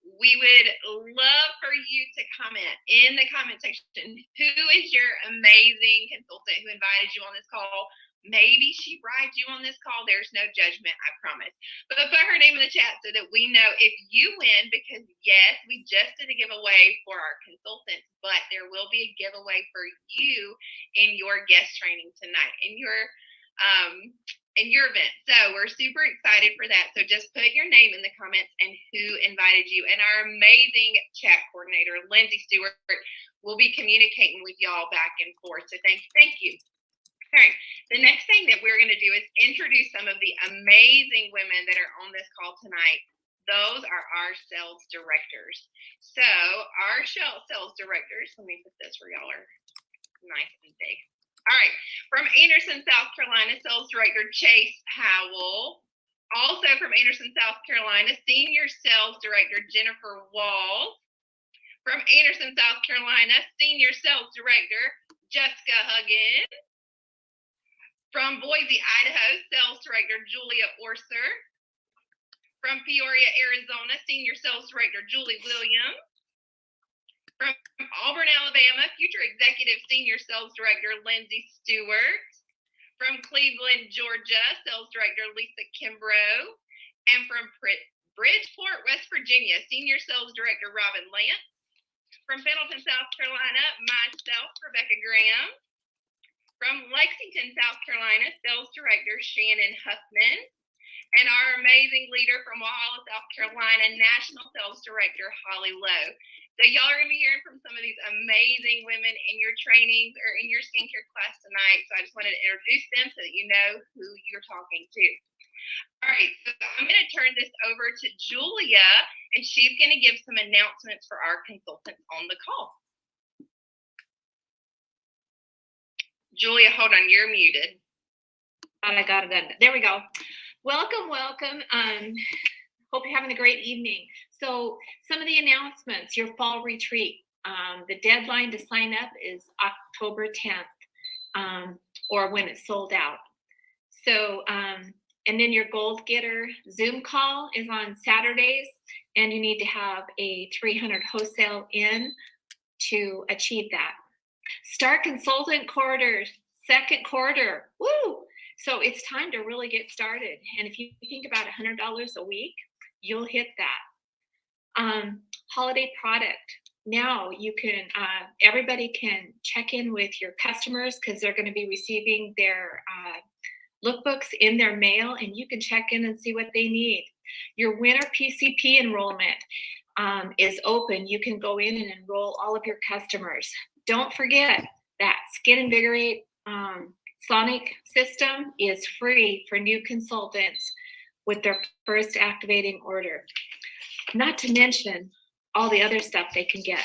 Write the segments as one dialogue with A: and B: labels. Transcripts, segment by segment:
A: We would love for you to comment in the comment section. Who is your amazing consultant who invited you on this call? Maybe she bribed you on this call. There's no judgment, I promise. But put her name in the chat so that we know if you win, because yes, we just did a giveaway for our consultants, but there will be a giveaway for you in your guest training tonight, in your event. So we're super excited for that. So just put your name in the comments and who invited you. And our amazing chat coordinator, Lindsay Stewart, will be communicating with y'all back and forth. So thank you. All right. The next thing that we're going to do is introduce some of the amazing women that are on this call tonight. Those are our sales directors. So our sales directors, let me put this where y'all are nice and big. All right, from Anderson, South Carolina, Sales Director Chase Howell. Also from Anderson, South Carolina, Senior Sales Director Jennifer Walls. From Anderson, South Carolina, Senior Sales Director Jessica Huggins. From Boise, Idaho, Sales Director Julia Orser. From Peoria, Arizona, Senior Sales Director Julie Williams. From Auburn, Alabama, Future Executive Senior Sales Director Lindsay Stewart. From Cleveland, Georgia, Sales Director Lisa Kimbrough. And from Bridgeport, West Virginia, Senior Sales Director Robin Lance. From Pendleton, South Carolina, myself, Rebecca Graham. From Lexington, South Carolina, Sales Director Shannon Huffman. And our amazing leader from Walhalla, South Carolina, National Sales Director Holly Lowe. So y'all are going to be hearing from some of these amazing women in your trainings or in your skincare class tonight. So I just wanted to introduce them so that you know who you're talking to. All right, so I'm going to turn this over to Julia, and she's going to give some announcements for our consultants on the call. Julia, hold on, you're muted.
B: I got it. There we go. Welcome. Hope you're having a great evening. So some of the announcements, your fall retreat, the deadline to sign up is October 10th, or when it's sold out. So, and then your Gold Getter Zoom call is on Saturdays, and you need to have a 300 wholesale in to achieve that. Start consultant quarter, second quarter, woo! So it's time to really get started. And if you think about $100 a week, you'll hit that. Holiday product. Now you can, everybody can check in with your customers because they're going to be receiving their lookbooks in their mail, and you can check in and see what they need. Your winter PCP enrollment is open. You can go in and enroll all of your customers. Don't forget that Skin Invigorate Sonic system is free for new consultants with their first activating order. Not to mention all the other stuff they can get.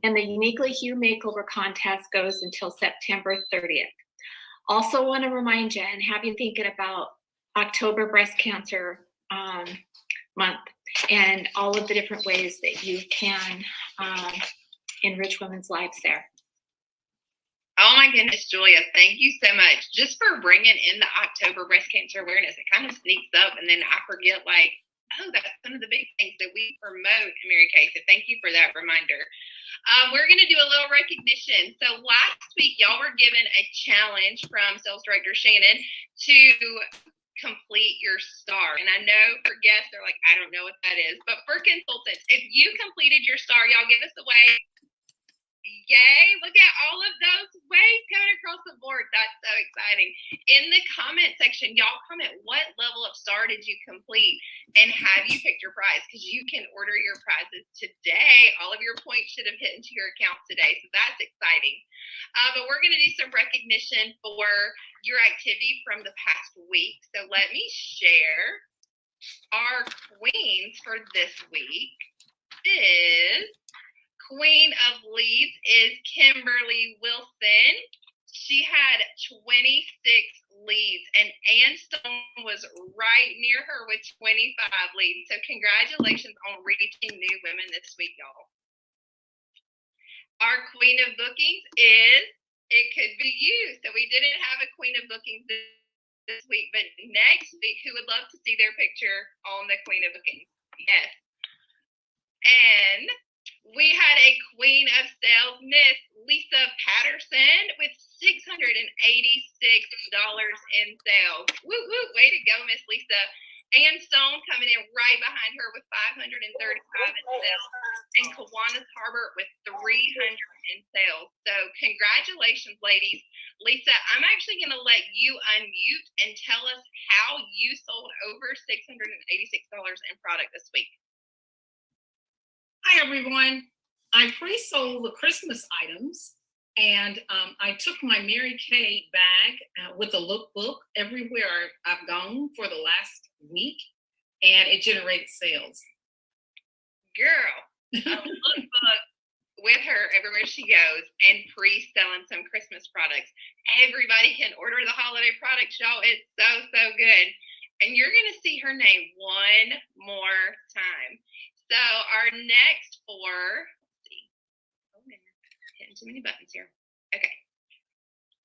B: And the Uniquely Hue Makeover Contest goes until September 30th. Also want to remind you and have you thinking about October Breast Cancer Month and all of the different ways that you can enrich women's lives there.
A: Oh my goodness, Julia, thank you so much. Just for bringing in the October breast cancer awareness. It kind of sneaks up and then I forget, like, oh, that's one of the big things that we promote in Mary Kay. So thank you for that reminder. We're going to do a little recognition. So last week, y'all were given a challenge from Sales Director Shannon to complete your STAR. And I know for guests, they're like, I don't know what that is. But for consultants, if you completed your STAR, y'all give us a wave. Yay, look at all of those waves coming across the board. That's so exciting. In the comment section, y'all comment what level of STAR did you complete and have you picked your prize, because you can order your prizes today. All of your points should have hit into your account today, so that's exciting. But we're going to do some recognition for your activity from the past week. So let me share. Our queens for this week is... Queen of Leads is Kimberly Wilson. She had 26 leads, and Ann Stone was right near her with 25 leads. So congratulations on reaching new women this week, y'all. Our Queen of Bookings is, it could be you. So we didn't have a Queen of Bookings this week, but next week, who would love to see their picture on the Queen of Bookings? Yes. we had a queen of sales, Miss Lisa Patterson, with $686 in sales. Woo woo! Way to go, Miss Lisa. Ann Stone coming in right behind her with $535 in sales, and Kiwanis Harbert with $300 in sales. So congratulations, ladies. Lisa, I'm actually going to let you unmute and tell us how you sold over $686 in product this week.
C: Hi, everyone. I pre-sold the Christmas items, and I took my Mary Kay bag with a lookbook everywhere I've gone for the last week, and it generated sales.
A: Girl, a lookbook with her everywhere she goes and pre-selling some Christmas products. Everybody can order the holiday products, y'all. It's so good. And you're going to see her name one more time. So our next four, let's see. Oh man, hitting too many buttons here. Okay.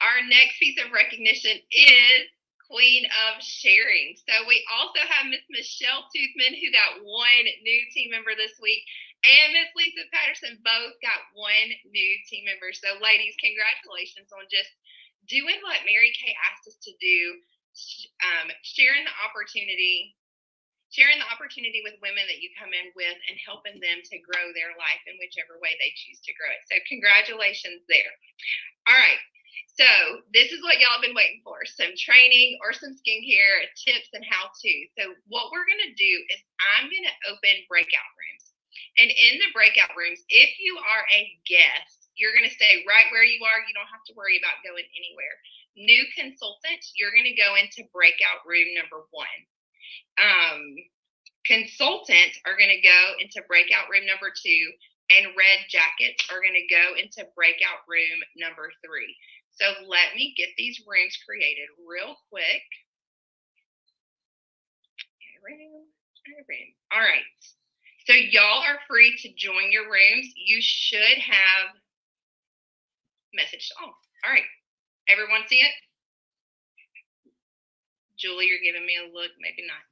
A: Our next piece of recognition is Queen of Sharing. So we also have Miss Michelle Toothman, who got one new team member this week, and Miss Lisa Patterson both got one new team member. So ladies, congratulations on just doing what Mary Kay asked us to do, sharing the opportunity with women that you come in with and helping them to grow their life in whichever way they choose to grow it. So congratulations there. All right. So this is what y'all have been waiting for, some training or some skincare tips and how-to. So what we're going to do is I'm going to open breakout rooms. And in the breakout rooms, if you are a guest, you're going to stay right where you are. You don't have to worry about going anywhere. New consultants, you're going to go into breakout room number 1. Consultants are going to go into breakout room number 2, and red jackets are going to go into breakout room number 3. So let me get these rooms created real quick. All right. So y'all are free to join your rooms. You should have messaged all. All right. Everyone see it? Julie, you're giving me a look. Maybe not.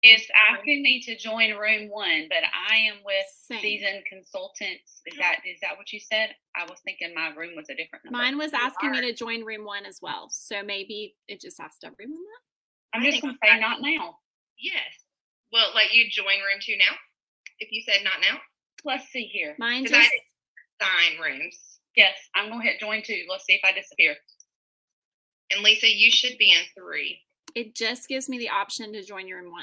D: It's asking me to join room 1, but I am with
E: Same.
D: seasoned consultants. Is that what you said? I was thinking my room was a different number.
E: Mine was asking me to join room 1 as well. So maybe it just asked everyone that.
D: I'm just going to say not now.
A: Yes. Will it let you join room 2 now? If you said not now?
D: Let's see here.
E: Mine
A: Because I
E: just,
A: didn't sign rooms.
D: Yes, I'm going to hit join 2. Let's see if I disappear.
A: And Lisa, you should be in 3.
E: it just gives me the option to join room 1.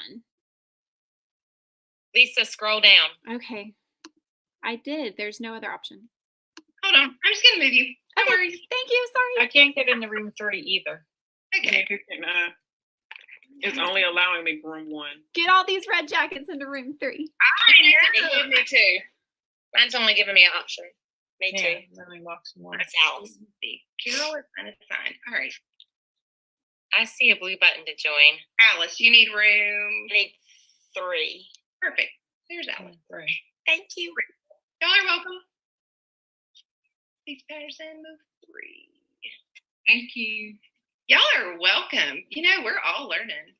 F: Lisa, scroll down.
E: Okay. I did. There's no other option.
A: Hold on. I'm just going to move you. No
E: Okay.
A: worries.
E: Thank you. Sorry.
F: I can't get into room 3 either.
A: Okay.
G: It's only allowing me room 1.
E: Get all these red jackets into room 3.
A: I know.
F: Me too. Mine's only giving me an option. Me too.
G: Let me walk some more.
F: That's Alice.
A: Carol is unassigned. All right.
F: I see a blue button to join.
A: Alice, you need room.
F: I need 3.
A: Perfect. There's Alice.
G: 3.
F: Thank you.
A: Y'all are welcome. Please, Patterson, move 3.
C: Thank you.
A: Y'all are welcome. You know, we're all learning.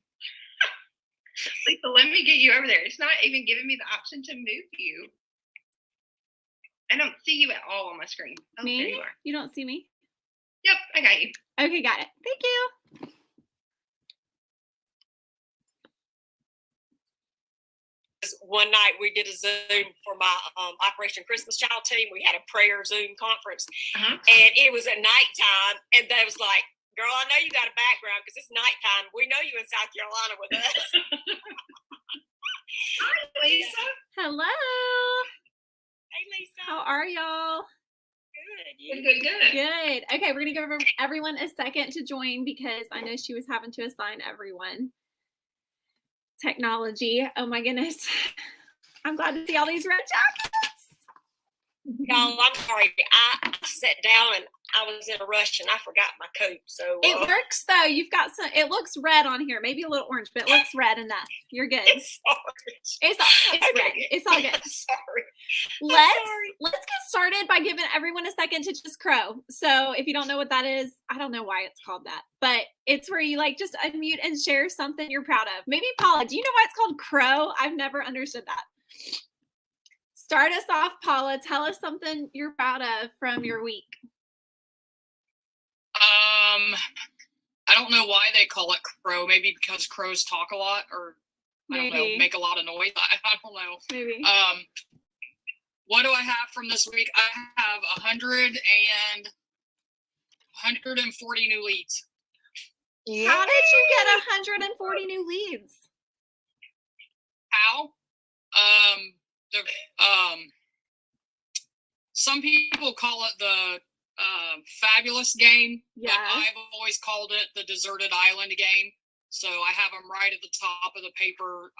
A: Lisa, let me get you over there. It's not even giving me the option to move you. I don't see you at all on my screen. Oh,
E: Me?
A: there you are.
E: You don't see me?
A: Yep, I got you.
E: Okay, got it. Thank you.
H: One night we did a Zoom for my Operation Christmas Child team. We had a prayer Zoom conference,
A: Uh-huh.
H: and it was at nighttime. And they was like, "Girl, I know you got a background because it's nighttime. We know you in South Carolina with us."
A: Hi, Lisa.
E: Hello.
H: Hey, Lisa.
E: How are y'all?
H: Good. You?
A: Good.
E: Good. Okay, we're going to give everyone a second to join because I know she was having to assign everyone. Technology. Oh my goodness. I'm glad to see all these red jackets.
H: Y'all, I'm sorry. I sat down and I was in a rush and I forgot my coat. So
E: It works though. You've got some, it looks red on here, maybe a little orange, but it looks red enough. You're good.
H: sorry.
E: It's
H: Okay.
E: red. It's all good.
H: Sorry.
E: Let's get started by giving everyone a second to just crow. So if you don't know what that is, I don't know why it's called that, but it's where you like just unmute and share something you're proud of. Maybe Paula, do you know why it's called crow? I've never understood that. Start us off, Paula. Tell us something you're proud of from your week.
I: I don't know why they call it crow. Maybe because crows talk a lot, or I don't know, make a lot of noise. I don't know.
E: Maybe.
I: What do I have from this week? I have 140 new leads.
E: How did you get 140 new leads?
I: How? Some people call it the fabulous game,
E: Yes.
I: but I've always called it the deserted island game. So I have them right at the top of the paper.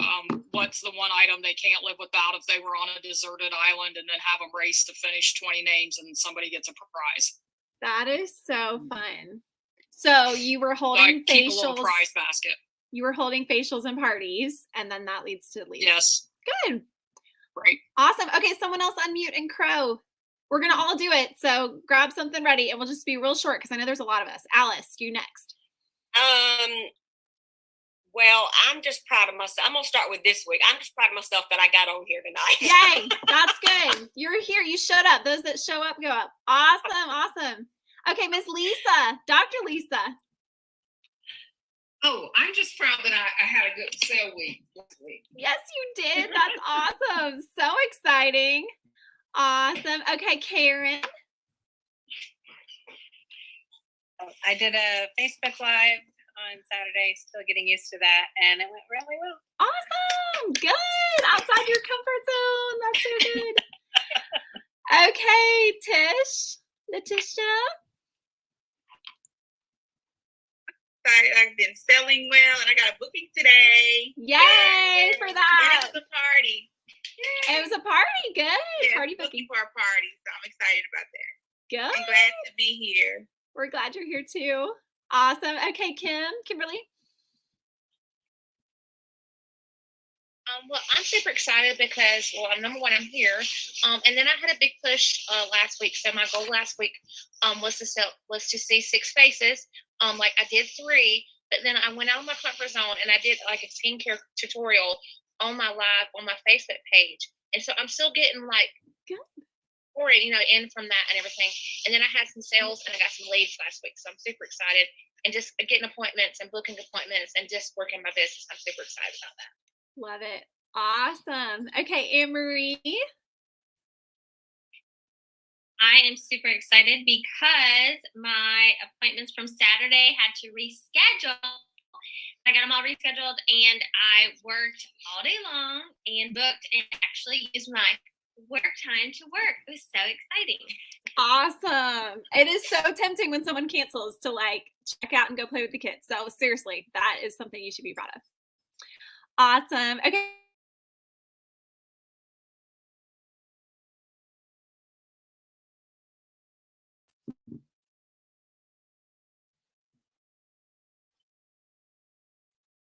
I: What's the one item they can't live without if they were on a deserted island, and then have them race to finish 20 names and somebody gets a prize.
E: That is so fun. So you were
I: So I
E: holding
I: keep a little
E: facials.
I: prize basket.
E: You were holding facials and parties, and then that leads to leads.
I: Yes.
E: Good.
I: Right.
E: Awesome. Okay, someone else unmute and crow. We're gonna all do it. So grab something ready, and we'll just be real short because I know there's a lot of us. Alice, you next.
H: Well, I'm just proud of myself. I'm gonna start with this week. I'm just proud of myself that I got on here tonight.
E: Yay! That's good. You're here. You showed up. Those that show up go up. Awesome. Awesome. Okay, Miss Lisa, Dr. Lisa.
C: Oh, I'm just proud that I had a good sale week this week.
E: Yes, you did. That's awesome. So exciting. Awesome. Okay, Karen.
D: I did a Facebook Live on Saturday, still getting used to that, and it went really well.
E: Awesome. Good. Outside your comfort zone. That's so good. Okay, Tish. Letitia.
A: I've been selling well, and I got a booking today.
E: Yay for
A: And
E: that.
A: it was a party.
E: It was a party. Good.
A: Yeah,
E: Party
A: looking
E: booking.
A: for a party, so I'm excited about that.
E: Good.
A: I'm glad to be here.
E: We're glad you're here too. Awesome. Okay, Kimberly.
F: Well, I'm super excited because, well, number one, I'm here. And then I had a big push last week. So my goal last week was to see 6 faces. Like I did 3, but then I went out of my comfort zone and I did like a skincare tutorial on my live on my Facebook page. And so I'm still getting like for it, in from that and everything. And then I had some sales and I got some leads last week. So I'm super excited, and just getting appointments and booking appointments and just working my business. I'm super excited about that.
E: Love it. Awesome. Okay, Anne-Marie.
J: I am super excited because my appointments from Saturday had to reschedule. I got them all rescheduled, and I worked all day long and booked and actually used my work time to work. It was so exciting.
E: Awesome. It is so tempting when someone cancels to like check out and go play with the kids. So seriously, that is something you should be proud of. Awesome. Okay.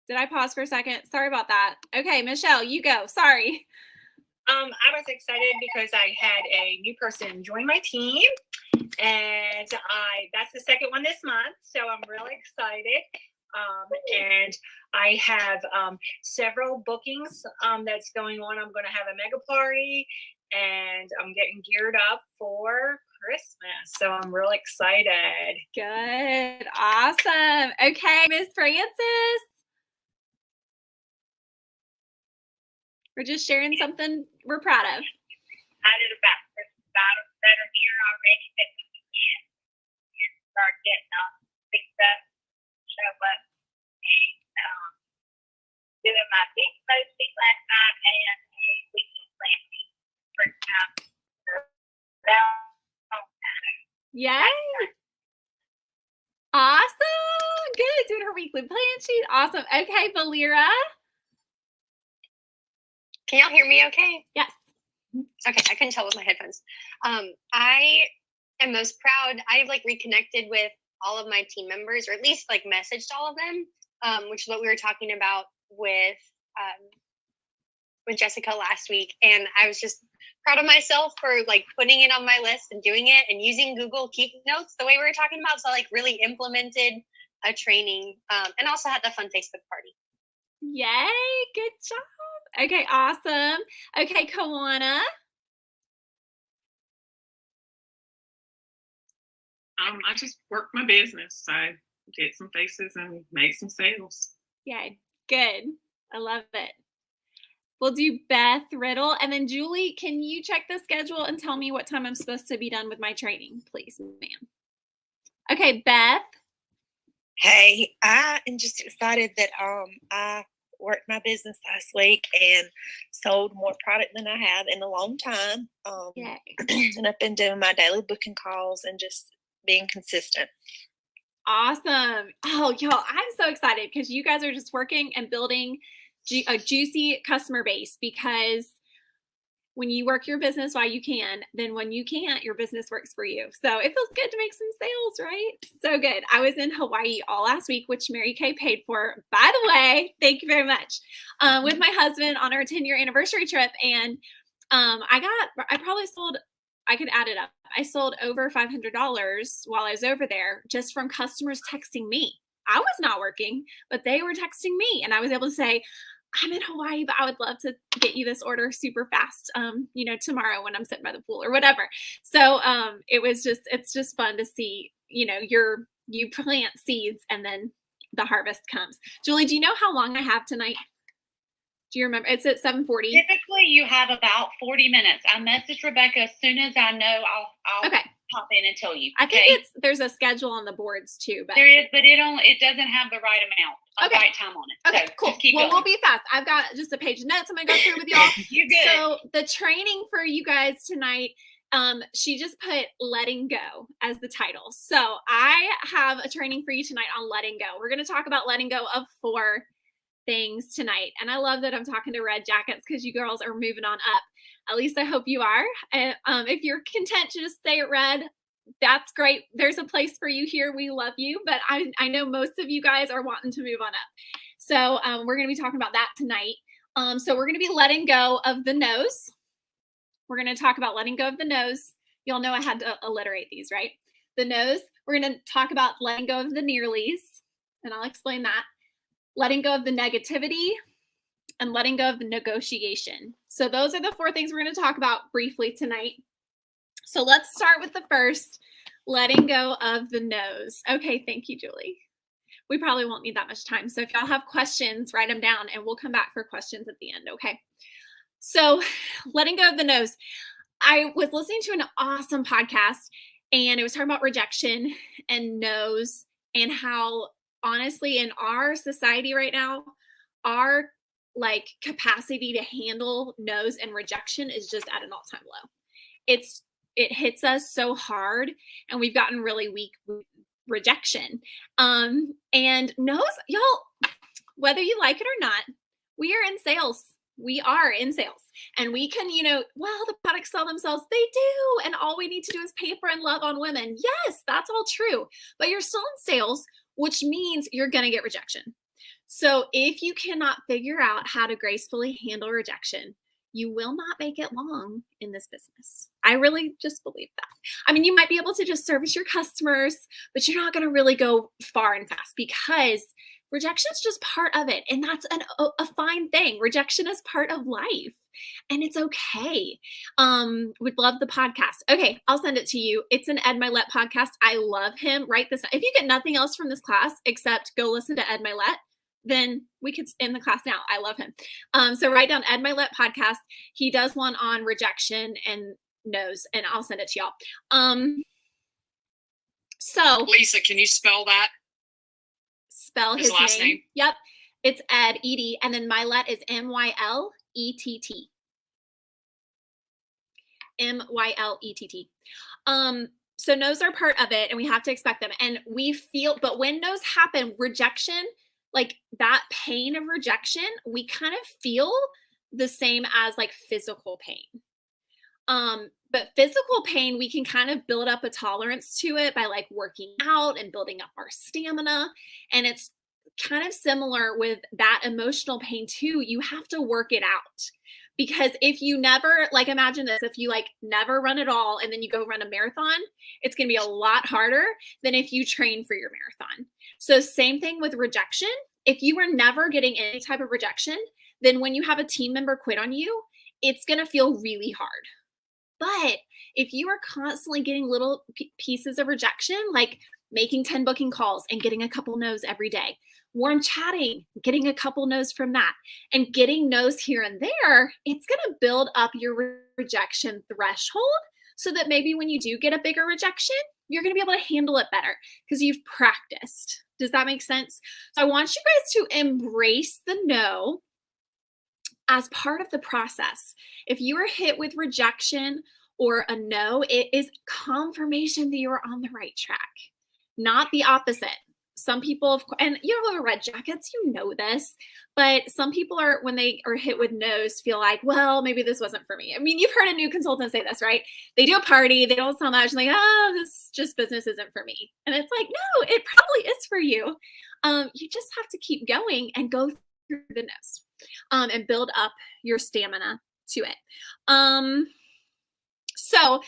E: Did I pause for a second? Sorry about that. Okay, Michelle, you go. Sorry.
K: I was excited because I had a new person join my team, and that's the second one this month, so I'm really excited. And I have several bookings that's going on. I'm going to have a mega party, and I'm getting geared up for Christmas, so I'm really excited.
E: Good. Awesome. Okay, Miss Francis. We're just sharing something we're proud of.
L: I did about better here already that we can get and start getting fixed up, show up, and doing my big posting last night and a weekly planning for
E: Yay! Awesome. Good. Doing her weekly plan sheet. Awesome. Okay, Valera.
M: Can y'all hear me okay?
E: Yes.
M: Okay, I couldn't tell with my headphones. I am most proud. I've like reconnected with all of my team members, or at least like messaged all of them, which is what we were talking about with Jessica last week. And I was just proud of myself for like putting it on my list and doing it and using Google Keep Notes the way we were talking about. So I like really implemented a training and also had the fun Facebook party.
E: Yay, good job. Okay, awesome. Okay, Kawana.
G: I just work my business. I get some faces and make some sales.
E: Yay, good. I love it. We'll do Beth Riddle, and then Julie, can you check the schedule and tell me what time I'm supposed to be done with my training, please, ma'am? Okay, Beth.
N: Hey, I am just excited that I worked my business last week and sold more product than I have in a long time.
E: Yay.
N: And I've been doing my daily booking calls and just being consistent.
E: Awesome. Oh, y'all, I'm so excited because you guys are just working and building a juicy customer base, because when you work your business while you can, then when you can't, your business works for you. So it feels good to make some sales, right? So good. I was in Hawaii all last week, which Mary Kay paid for, by the way. Thank you very much. With my husband on our 10-year anniversary trip. And I could add it up. I sold over $500 while I was over there just from customers texting me. I was not working, but they were texting me, and I was able to say, I'm in Hawaii, but I would love to get you this order super fast, tomorrow when I'm sitting by the pool or whatever. So it's just fun to see, you plant seeds and then the harvest comes. Julie, do you know how long I have tonight? Do you remember? It's at 7:40.
O: Typically, you have about 40 minutes. I message Rebecca as soon as I know. I'll
E: okay.
O: pop in and tell you.
E: I think there's a schedule on the boards too, but
O: there is, but it doesn't have the right amount of right time on it.
E: Okay,
O: so
E: cool.
O: Just keep
E: well,
O: going.
E: We'll be fast. I've got just a page of notes I'm gonna go through with y'all.
O: You're good.
E: So the training for you guys tonight, she just put letting go as the title. So I have a training for you tonight on letting go. We're gonna talk about letting go of 4 things tonight. And I love that I'm talking to red jackets because you girls are moving on up. At least I hope you are. And if you're content to just stay at red, that's great. There's a place for you here. We love you. But I know most of you guys are wanting to move on up. So we're going to be talking about that tonight. So we're going to be letting go of the nose. We're going to talk about letting go of the nose. You'll know I had to alliterate these, right? The nose. We're going to talk about letting go of the nearlies, and I'll explain that. Letting go of the negativity, and letting go of the negotiation. So those are the 4 things we're going to talk about briefly tonight. So let's start with the first, letting go of the nose. Okay, thank you, Julie. We probably won't need that much time. So if y'all have questions, write them down and we'll come back for questions at the end, okay? So letting go of the nose. I was listening to an awesome podcast, and it was talking about rejection and no's, and how honestly, in our society right now, our capacity to handle no's and rejection is just at an all-time low. It hits us so hard, and we've gotten really weak with rejection. And no's, y'all, whether you like it or not, we are in sales. We are in sales, and we can, the products sell themselves. They do. And all we need to do is paper and love on women. Yes, that's all true. But you're still in sales, which means you're going to get rejection. So if you cannot figure out how to gracefully handle rejection, you will not make it long in this business. I really just believe that. I mean, you might be able to just service your customers, but you're not going to really go far and fast, because rejection is just part of it. And that's a fine thing. Rejection is part of life, and it's okay. Would love the podcast. Okay, I'll send it to you. It's an Ed Mylett podcast. I love him. Write this. If you get nothing else from this class except go listen to Ed Mylett, then we could end the class now. I love him. So write down Ed Mylett podcast. He does one on rejection and no's, and I'll send it to y'all. So
I: Lisa, can you spell that?
E: Spell his
I: last name?
E: Yep. It's Ed, E-D, and then Mylett is M-Y-L-E-T-T. M-Y-L-E-T-T. So no's are part of it, and we have to expect them. And we feel, but when no's happen, rejection, like that pain of rejection, we kind of feel the same as physical pain. But physical pain, we can kind of build up a tolerance to it by working out and building up our stamina. And it's kind of similar with that emotional pain too. You have to work it out. Because if you never, like, imagine this, if you like never run at all and then you go run a marathon, it's going to be a lot harder than if you train for your marathon. So same thing with rejection. If you are never getting any type of rejection, then when you have a team member quit on you, it's going to feel really hard. But if you are constantly getting little pieces of rejection, like making 10 booking calls and getting a couple no's every day, warm chatting, getting a couple no's from that, and getting no's here and there, it's going to build up your rejection threshold so that maybe when you do get a bigger rejection, you're going to be able to handle it better because you've practiced. Does that make sense? So I want you guys to embrace the no as part of the process. If you are hit with rejection or a no, it is confirmation that you are on the right track, not the opposite. Some people, and you know, Red Jackets, you know this, but some people are, when they are hit with no's, feel like, well, maybe this wasn't for me. I mean, you've heard a new consultant say this, right? They do a party, they don't sell much, and like, oh, this just business isn't for me. And it's like, no, it probably is for you. You just have to keep going and go through the no's, and build up your stamina to it. So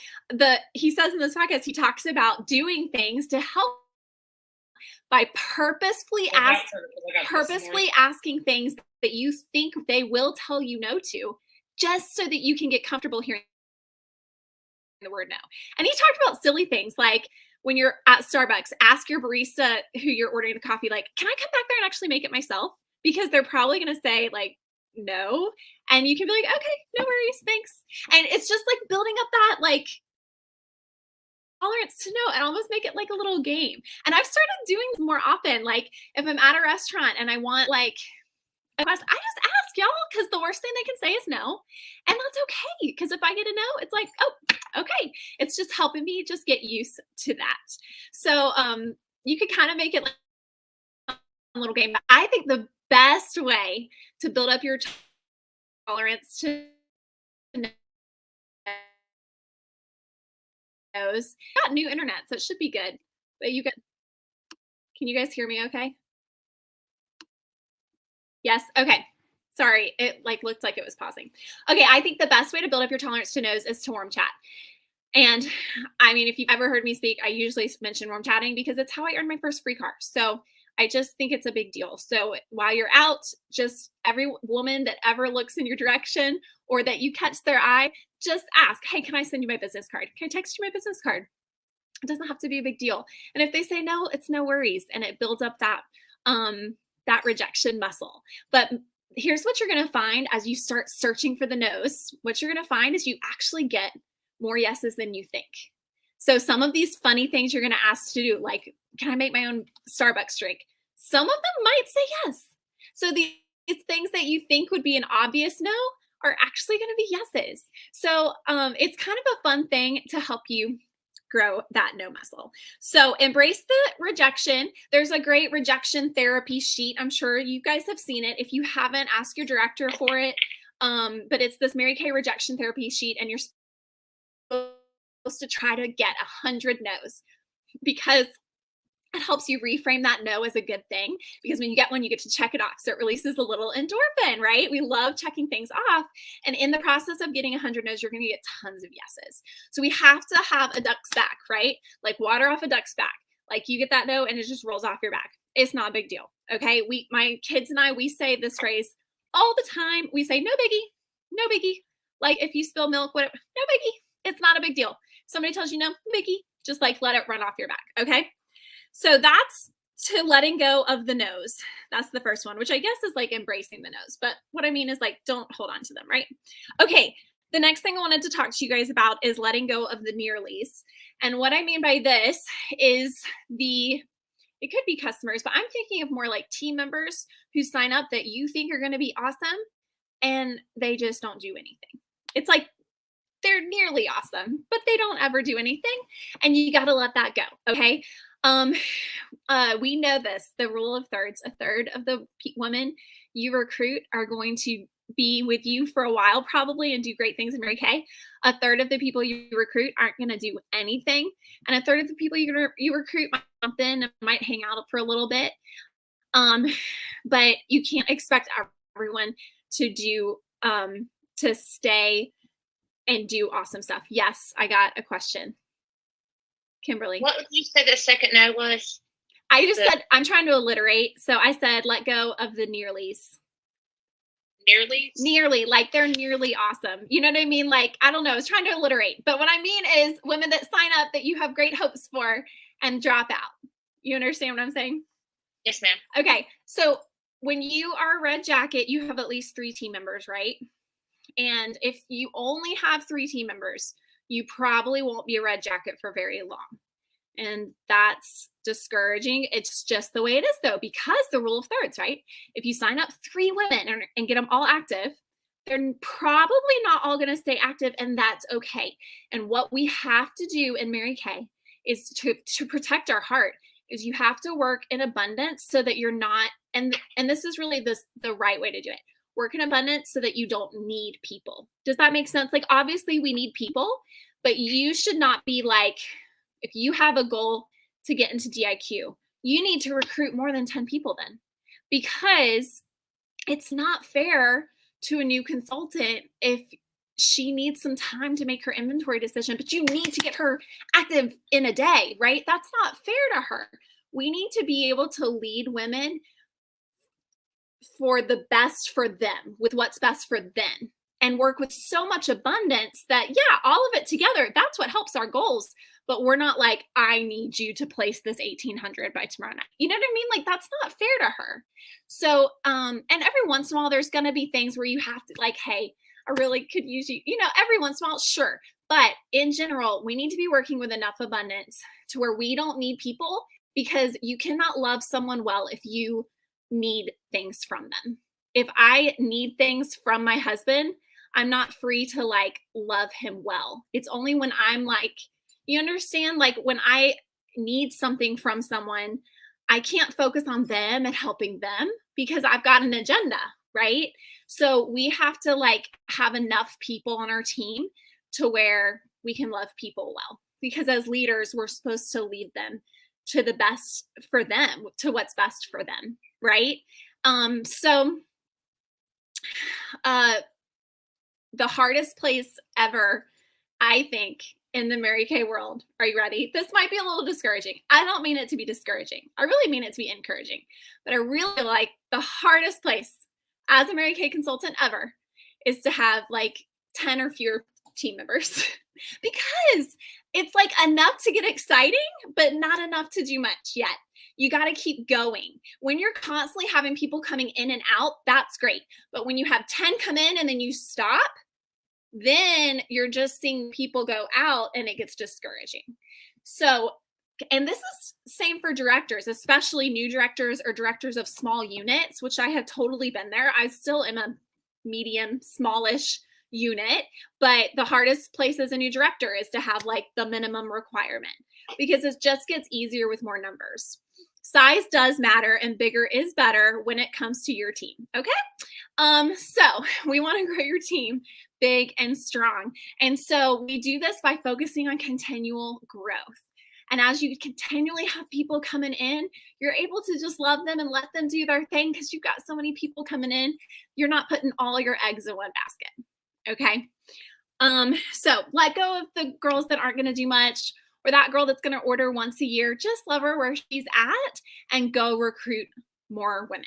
E: he says in this podcast, he talks about doing things to help by purposefully asking things that you think they will tell you no to, just so that you can get comfortable hearing the word no. And he talked about silly things like when you're at Starbucks, ask your barista who you're ordering the coffee, like, can I come back there and actually make it myself? Because they're probably going to say like, no. And you can be like, okay, no worries, thanks. And it's just like building up that like tolerance to no and almost make it like a little game. And I've started doing this more often. Like if I'm at a restaurant and I want like a request, I just ask y'all, because the worst thing they can say is no. And that's okay. Because if I get a no, it's like, oh, okay. It's just helping me just get used to that. So you could kind of make it like a little game. But I think the best way to build up your tolerance to no's, got new internet, so it should be good. But can you guys hear me okay? Yes, okay. Sorry, it like looked like it was pausing. Okay, I think the best way to build up your tolerance to no's is to warm chat. And I mean, if you've ever heard me speak, I usually mention warm chatting because it's how I earned my first free car. So I just think it's a big deal. So while you're out, just every woman that ever looks in your direction or that you catch their eye, just ask, hey, can I send you my business card? Can I text you my business card? It doesn't have to be a big deal. And if they say no, it's no worries. And it builds up that, that rejection muscle. But here's what you're going to find as you start searching for the no's. What you're going to find is you actually get more yeses than you think. So some of these funny things you're going to ask to do, like, can I make my own Starbucks drink? Some of them might say yes. So these things that you think would be an obvious no are actually going to be yeses. So it's kind of a fun thing to help you grow that no muscle. So embrace the rejection. There's a great rejection therapy sheet. I'm sure you guys have seen it. If you haven't, ask your director for it. But it's this Mary Kay rejection therapy sheet, and you're supposed to try to get 100 no's, because it helps you reframe that no as a good thing, because when you get one, you get to check it off. So it releases a little endorphin, right? We love checking things off. And in the process of getting 100 no's, you're going to get tons of yeses. So we have to have a duck's back, right? Like water off a duck's back. Like you get that no and it just rolls off your back. It's not a big deal. Okay. My kids and I, we say this phrase all the time. We say, no biggie, no biggie. Like if you spill milk, whatever, no biggie. It's not a big deal. If somebody tells you no biggie, just like let it run off your back. Okay. So that's to letting go of the no's. That's the first one, which I guess is like embracing the no's. But what I mean is like, don't hold on to them, right? Okay. The next thing I wanted to talk to you guys about is letting go of the nearlies. And what I mean by this is it could be customers, but I'm thinking of more like team members who sign up that you think are going to be awesome and they just don't do anything. It's like they're nearly awesome, but they don't ever do anything. And you got to let that go. Okay. We know this, the rule of thirds. A third of the women you recruit are going to be with you for a while probably and do great things in Mary Kay. A third of the people you recruit aren't going to do anything. And a third of the people you recruit might jump in and might hang out for a little bit. But you can't expect everyone to do to stay and do awesome stuff. Yes, I got a question. Kimberly.
F: What would you say the second no was?
E: I just said, I'm trying to alliterate. So I said, let go of the nearlies.
F: Nearly?
E: Nearly, like they're nearly awesome. You know what I mean? Like, I don't know. I was trying to alliterate. But what I mean is women that sign up that you have great hopes for and drop out. You understand what I'm saying?
F: Yes, ma'am.
E: Okay. So when you are a red jacket, you have at least 3 team members, right? And if you only have 3 team members, you probably won't be a red jacket for very long. And that's discouraging. It's just the way it is, though, because the rule of thirds, right? If you sign up 3 women and get them all active, they're probably not all going to stay active, and that's okay. And what we have to do in Mary Kay is to protect our heart, is you have to work in abundance so that you're not, and this is really the right way to do it. Work in abundance so that you don't need people. Does that make sense? Like, obviously we need people, but you should not be like, if you have a goal to get into DIQ, you need to recruit more than 10 people then, because it's not fair to a new consultant if she needs some time to make her inventory decision, but you need to get her active in a day, right? That's not fair to her. We need to be able to lead women for the best for them, with what's best for them, and work with so much abundance that, yeah, all of it together, that's what helps our goals. But we're not like, I need you to place this 1,800 by tomorrow night. You know what I mean? Like, that's not fair to her. So, and every once in a while, there's going to be things where you have to like, hey, I really could use you, every once in a while, sure. But in general, we need to be working with enough abundance to where we don't need people, because you cannot love someone well if you need things from them. If I need things from my husband, I'm not free to like love him well. It's only when I'm like, you understand? Like, when I need something from someone, I can't focus on them and helping them because I've got an agenda, right? So we have to like have enough people on our team to where we can love people well, because as leaders, we're supposed to lead them to the best for them, to what's best for them, right? So the hardest place ever, I think, in the Mary Kay world. Are you ready? This might be a little discouraging. I don't mean it to be discouraging. I really mean it to be encouraging. But I really like the hardest place as a Mary Kay consultant ever is to have like 10 or fewer team members because it's like enough to get exciting, but not enough to do much yet. You got to keep going. When you're constantly having people coming in and out, that's great. But when you have 10 come in and then you stop, then you're just seeing people go out and it gets discouraging. So, and this is same for directors, especially new directors or directors of small units, which I have totally been there. I still am a medium, smallish unit, but the hardest place as a new director is to have like the minimum requirement, because it just gets easier with more numbers. Size does matter, and bigger is better when it comes to your team. Okay. So we want to grow your team big and strong. And so we do this by focusing on continual growth. And as you continually have people coming in, you're able to just love them and let them do their thing, because you've got so many people coming in. You're not putting all your eggs in one basket. Okay. So let go of the girls that aren't going to do much, or that girl that's going to order once a year. Just love her where she's at and go recruit more women.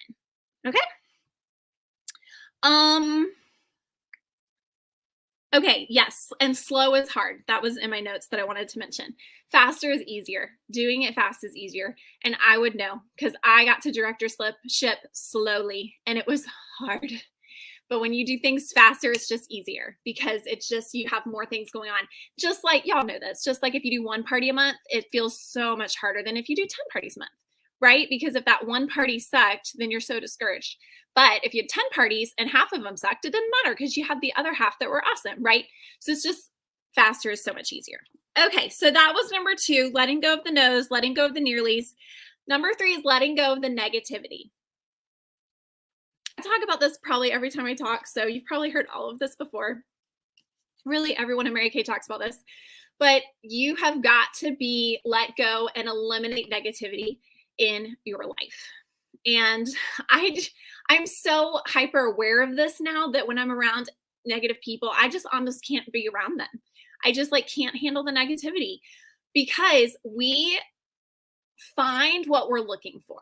E: Okay. Okay, yes, and slow is hard. That was in my notes that I wanted to mention. Faster is easier. Doing it fast is easier. And I would know, because I got to directorship slowly, and it was hard. But when you do things faster, it's just easier, because it's just, you have more things going on. Just like, y'all know this, just like if you do 1 party a month, it feels so much harder than if you do 10 parties a month, right? Because if that 1 party sucked, then you're so discouraged. But if you had 10 parties and half of them sucked, it didn't matter, because you had the other half that were awesome, right? So it's just faster is so much easier. Okay, so that was number 2, letting go of the no's, letting go of the nearlies. Number 3 is letting go of the negativity. I talk about this probably every time I talk, so you've probably heard all of this before. Really, everyone in Mary Kay talks about this. But you have got to be let go and eliminate negativity in your life. And I'm so hyper aware of this now that when I'm around negative people. I just almost can't be around them. I just like can't handle the negativity because we find what we're looking for.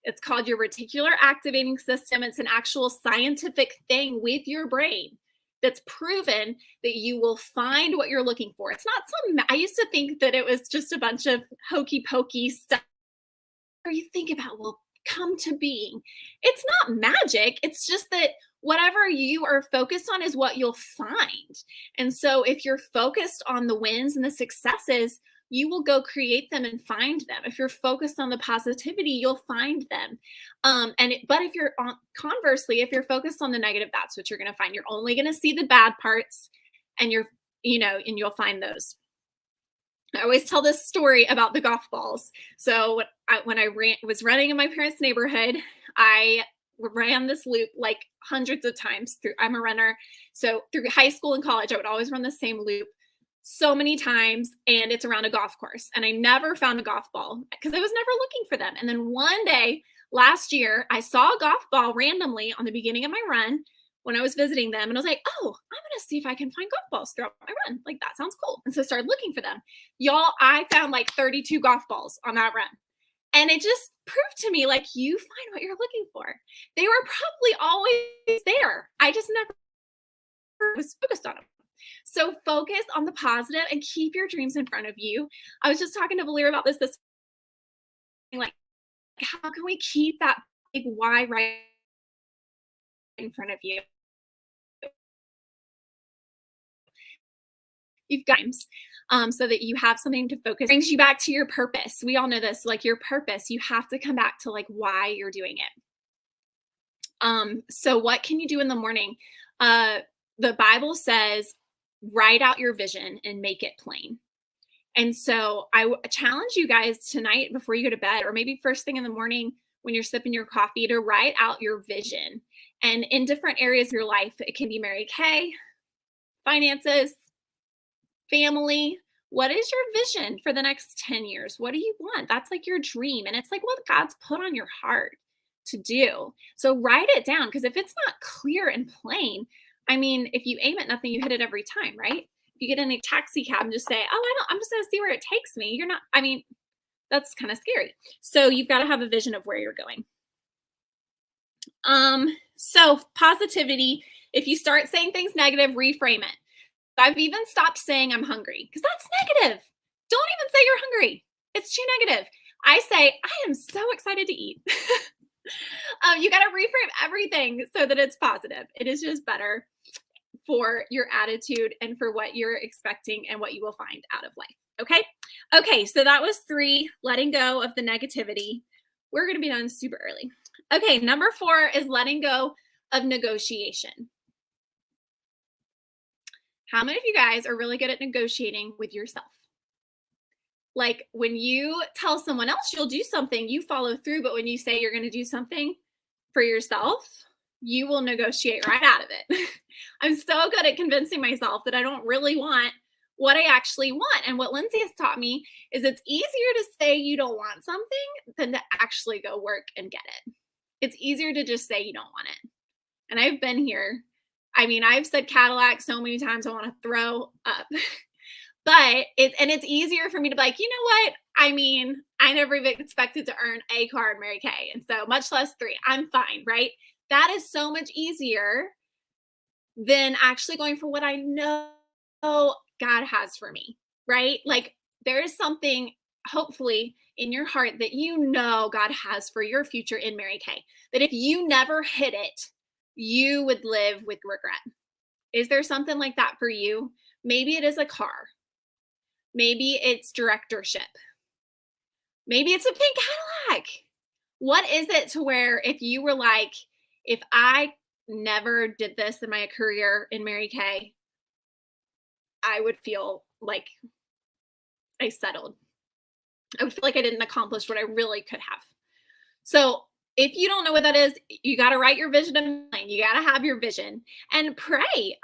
E: It's called your reticular activating system. It's an actual scientific thing with your brain that's proven that you will find what you're looking for. It's not I used to think that it was just a bunch of hokey pokey stuff where you think about will come to being. It's not magic. It's just that whatever you are focused on is what you'll find. And so if you're focused on the wins and the successes, you will go create them and find them. If you're focused on the positivity, you'll find them. But if you're conversely, if you're focused on the negative, that's what you're going to find. You're only going to see the bad parts, and and you'll find those. I always tell this story about the golf balls. So when I was running in my parents' neighborhood, I ran this loop like hundreds of times through. I'm a runner, so through high school and college, I would always run the same loop so many times, and it's around a golf course. And I never found a golf ball because I was never looking for them. And then one day last year, I saw a golf ball randomly on the beginning of my run when I was visiting them. And I was like, oh, I'm going to see if I can find golf balls throughout my run. Like, that sounds cool. And so I started looking for them. Y'all, I found like 32 golf balls on that run. And it just proved to me, like, you find what you're looking for. They were probably always there. I just never was focused on them. So focus on the positive and keep your dreams in front of you. I was just talking to Valir about this like, how can we keep that big why right in front of you? You've got so that you have something to focus. Brings you back to your purpose. We all know this, like your purpose. You have to come back to like why you're doing it. So what can you do in the morning? The Bible says, write out your vision and make it plain. And so I challenge you guys tonight before you go to bed, or maybe first thing in the morning when you're sipping your coffee, to write out your vision. And in different areas of your life, it can be Mary Kay, finances, family. What is your vision for the next 10 years? What do you want? That's like your dream. And it's like what God's put on your heart to do. So write it down, because if it's not clear and plain, I mean, if you aim at nothing, you hit it every time, right? If you get in a taxi cab and just say, I'm just going to see where it takes me. That's kind of scary. So you've got to have a vision of where you're going. So positivity, if you start saying things negative, reframe it. I've even stopped saying I'm hungry, because that's negative. Don't even say you're hungry. It's too negative. I say, I am so excited to eat. You got to reframe everything so that it's positive. It is just better for your attitude and for what you're expecting and what you will find out of life. Okay. Okay. So that was 3, letting go of the negativity. We're going to be done super early. Okay. Number 4 is letting go of negotiation. How many of you guys are really good at negotiating with yourself? Like when you tell someone else you'll do something, you follow through. But when you say you're going to do something for yourself, you will negotiate right out of it. I'm so good at convincing myself that I don't really want what I actually want. And what Lindsay has taught me is it's easier to say you don't want something than to actually go work and get it. It's easier to just say you don't want it. And I've been here. I mean, I've said Cadillac so many times I want to throw up. But it's easier for me to be like, you know what? I mean, I never even expected to earn a car in Mary Kay. And so much less 3. I'm fine, right? That is so much easier than actually going for what I know God has for me, right? Like there is something hopefully in your heart that you know God has for your future in Mary Kay. That if you never hit it, you would live with regret. Is there something like that for you? Maybe it is a car. Maybe it's directorship. Maybe it's a pink Cadillac. What is it to where if you were like, if I never did this in my career in Mary Kay, I would feel like I settled. I would feel like I didn't accomplish what I really could have. So if you don't know what that is, you got to write your vision in mind. You got to have your vision and pray.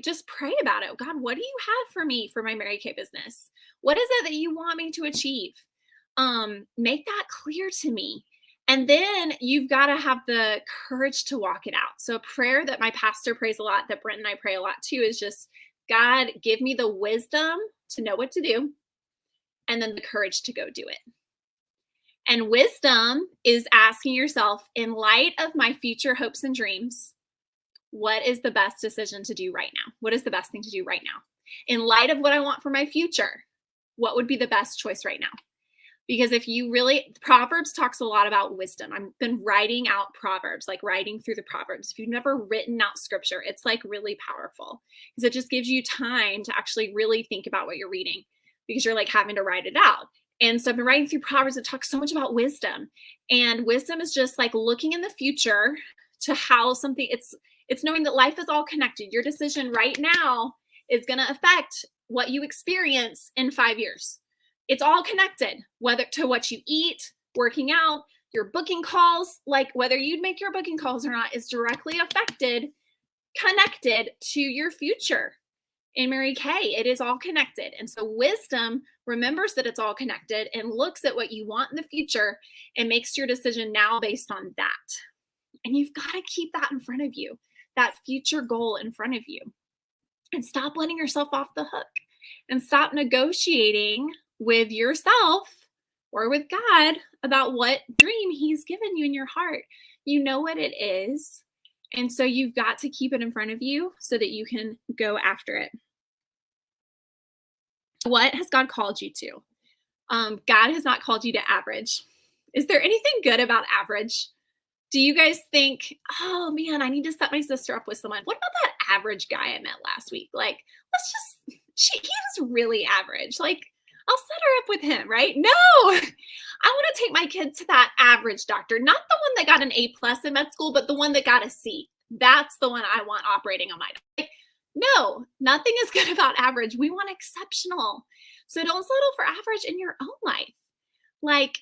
E: Just pray about it. God, what do you have for me for my Mary Kay business? What is it that you want me to achieve? Make that clear to me. And then you've got to have the courage to walk it out. So a prayer that my pastor prays a lot, that Brent and I pray a lot too, is just, God, give me the wisdom to know what to do, and then the courage to go do it. And wisdom is asking yourself, in light of my future hopes and dreams, what is the best decision to do right now? What is the best thing to do right now? In light of what I want for my future, what would be the best choice right now? Because if you really, Proverbs talks a lot about wisdom. I've been writing out Proverbs, like writing through the Proverbs. If you've never written out scripture, it's like really powerful because it just gives you time to actually really think about what you're reading because you're like having to write it out. And so I've been writing through Proverbs. It talks so much about wisdom, and wisdom is just like looking in the future to how something, it's knowing that life is all connected. Your decision right now is going to affect what you experience in 5 years. It's all connected, whether to what you eat, working out, your booking calls, like whether you'd make your booking calls or not is directly connected to your future. In Mary Kay, it is all connected. And so wisdom remembers that it's all connected and looks at what you want in the future and makes your decision now based on that. And you've got to keep that in front of you, that future goal in front of you. And stop letting yourself off the hook and stop negotiating with yourself or with God about what dream he's given you in your heart. You know what it is. And so you've got to keep it in front of you so that you can go after it. What has God called you to? God has not called you to average. Is there anything good about average? Do you guys think, oh man, I need to set my sister up with someone? What about that average guy I met last week? Like, he was really average. Like, I'll set her up with him, right? No, I want to take my kid to that average doctor, not the one that got an A+ in med school, but the one that got a C. That's the one I want operating on my dog. Like, no, nothing is good about average. We want exceptional. So don't settle for average in your own life. Like,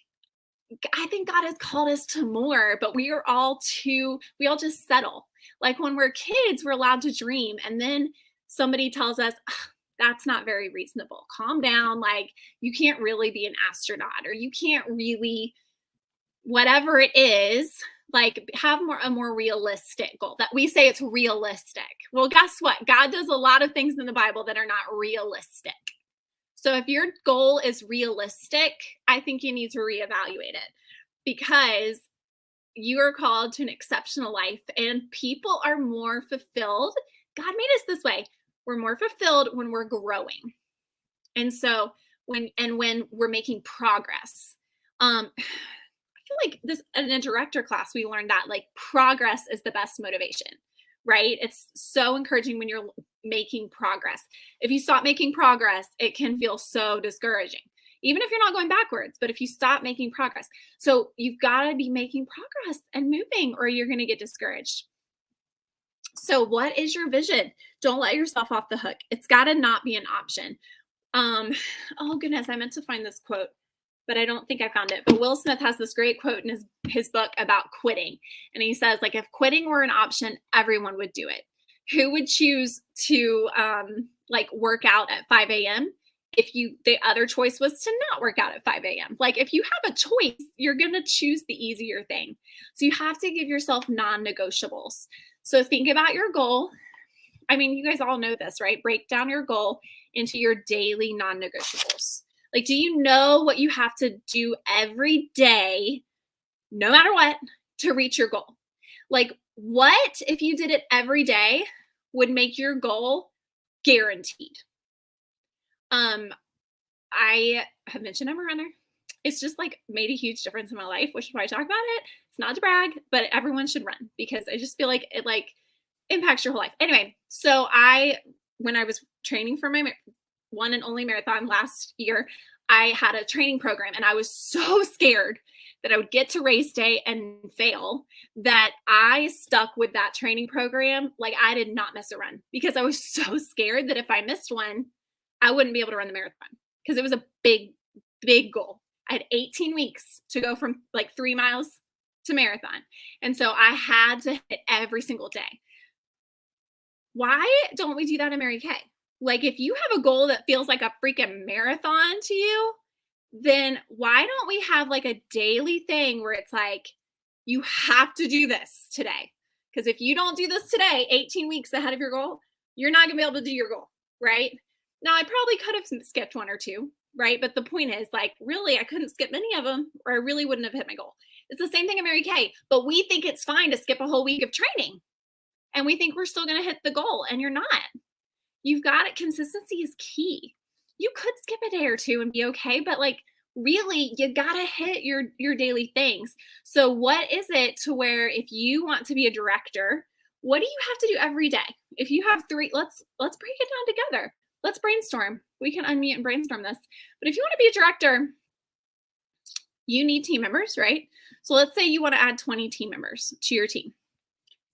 E: I think God has called us to more, but we all just settle. Like when we're kids, we're allowed to dream. And then somebody tells us, that's not very reasonable. Calm down. Like you can't really be an astronaut or you can't really, whatever it is, like have a more realistic goal that we say it's realistic. Well, guess what? God does a lot of things in the Bible that are not realistic. So if your goal is realistic, I think you need to reevaluate it because you are called to an exceptional life and people are more fulfilled. God made us this way. We're more fulfilled when we're growing. And so when we're making progress, I feel like this in a director class, we learned that like progress is the best motivation, right? It's so encouraging when you're making progress. If you stop making progress, it can feel so discouraging, even if you're not going backwards, but if you stop making progress. So you've got to be making progress and moving or you're going to get discouraged. So what is your vision? Don't let yourself off the hook. It's got to not be an option. Oh goodness, I meant to find this quote, but I don't think I found it. But Will Smith has this great quote in his book about quitting. And he says, like, if quitting were an option, everyone would do it. Who would choose to like work out at 5 a.m. if the other choice was to not work out at 5 a.m.? Like if you have a choice, you're going to choose the easier thing. So you have to give yourself non-negotiables. So think about your goal. I mean, you guys all know this, right? Break down your goal into your daily non-negotiables. Like, do you know what you have to do every day, no matter what, to reach your goal? Like, what if you did it every day would make your goal guaranteed? I have mentioned I'm a runner. It's just like made a huge difference in my life, which is why I talk about it. It's not to brag, but everyone should run because I just feel like it like impacts your whole life. Anyway, so when I was training for my one and only marathon last year, I had a training program and I was so scared that I would get to race day and fail that I stuck with that training program. Like I did not miss a run because I was so scared that if I missed one, I wouldn't be able to run the marathon because it was a big, big goal. I had 18 weeks to go from like 3 miles to marathon. And so I had to hit every single day. Why don't we do that in Mary Kay? Like if you have a goal that feels like a freaking marathon to you, then why don't we have like a daily thing where it's like, you have to do this today? Because if you don't do this today, 18 weeks ahead of your goal, you're not gonna be able to do your goal, right? Now, I probably could have skipped one or two, right? But the point is, like, really, I couldn't skip many of them, or I really wouldn't have hit my goal. It's the same thing in Mary Kay, but we think it's fine to skip a whole week of training. And we think we're still gonna hit the goal, and you're not. You've got it. Consistency is key. You could skip a day or two and be okay, but like, really, you gotta hit your daily things. So what is it to where if you want to be a director, what do you have to do every day? If you have 3, let's break it down together. Let's brainstorm. We can unmute and brainstorm this. But if you want to be a director, you need team members, right? So let's say you want to add 20 team members to your team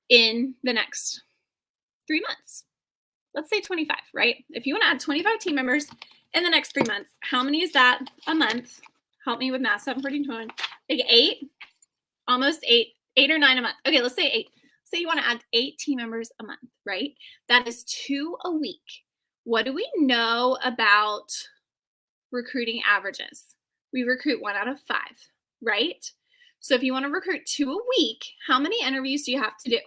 E: in the next 3 months. Let's say 25, right? If you want to add 25 team members in the next 3 months, how many is that a month? Help me with math. 7, 14, 21. Like 8, almost 8 or 9 a month. Okay, let's say 8. Say you want to add 8 team members a month, right? That is 2 a week. What do we know about recruiting averages? We recruit 1 out of 5, right? So if you want to recruit 2 a week, how many interviews do you have to do?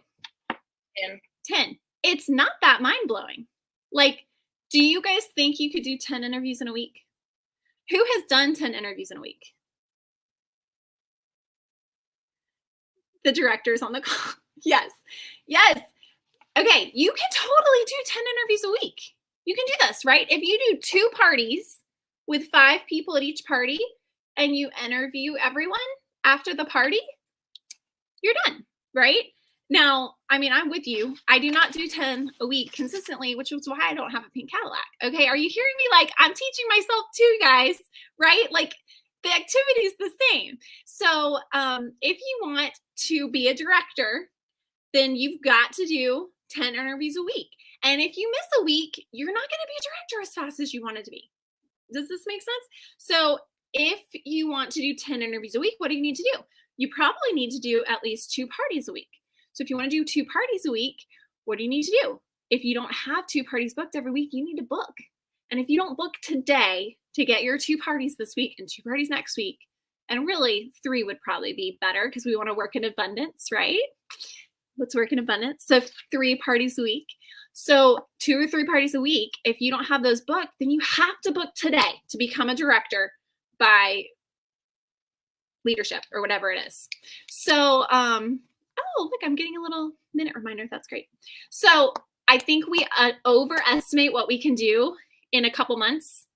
E: 10. It's not that mind-blowing. Like, do you guys think you could do 10 interviews in a week? Who has done 10 interviews in a week? The directors on the call. Yes. Yes. Okay, you can totally do 10 interviews a week. You can do this, right? If you do 2 parties with 5 people at each party and you interview everyone after the party, you're done, right? Now, I mean, I'm with you. I do not do 10 a week consistently, which is why I don't have a pink Cadillac. Okay, are you hearing me? Like, I'm teaching myself too, guys, right? Like, the activity is the same. So if you want to be a director, then you've got to do 10 interviews a week. And if you miss a week, you're not going to be a director as fast as you wanted to be. Does this make sense? So if you want to do 10 interviews a week, what do you need to do? You probably need to do at least 2 parties a week. So if you want to do 2 parties a week, what do you need to do? If you don't have 2 parties booked every week, you need to book. And if you don't book today to get your 2 parties this week and 2 parties next week, and really 3 would probably be better because we want to work in abundance, right? Let's work in abundance. So 3 parties a week. So 2 or 3 parties a week. If you don't have those booked, then you have to book today to become a director by leadership or whatever it is. So, oh, look, I'm getting a little minute reminder. That's great. So I think we overestimate what we can do in a couple months,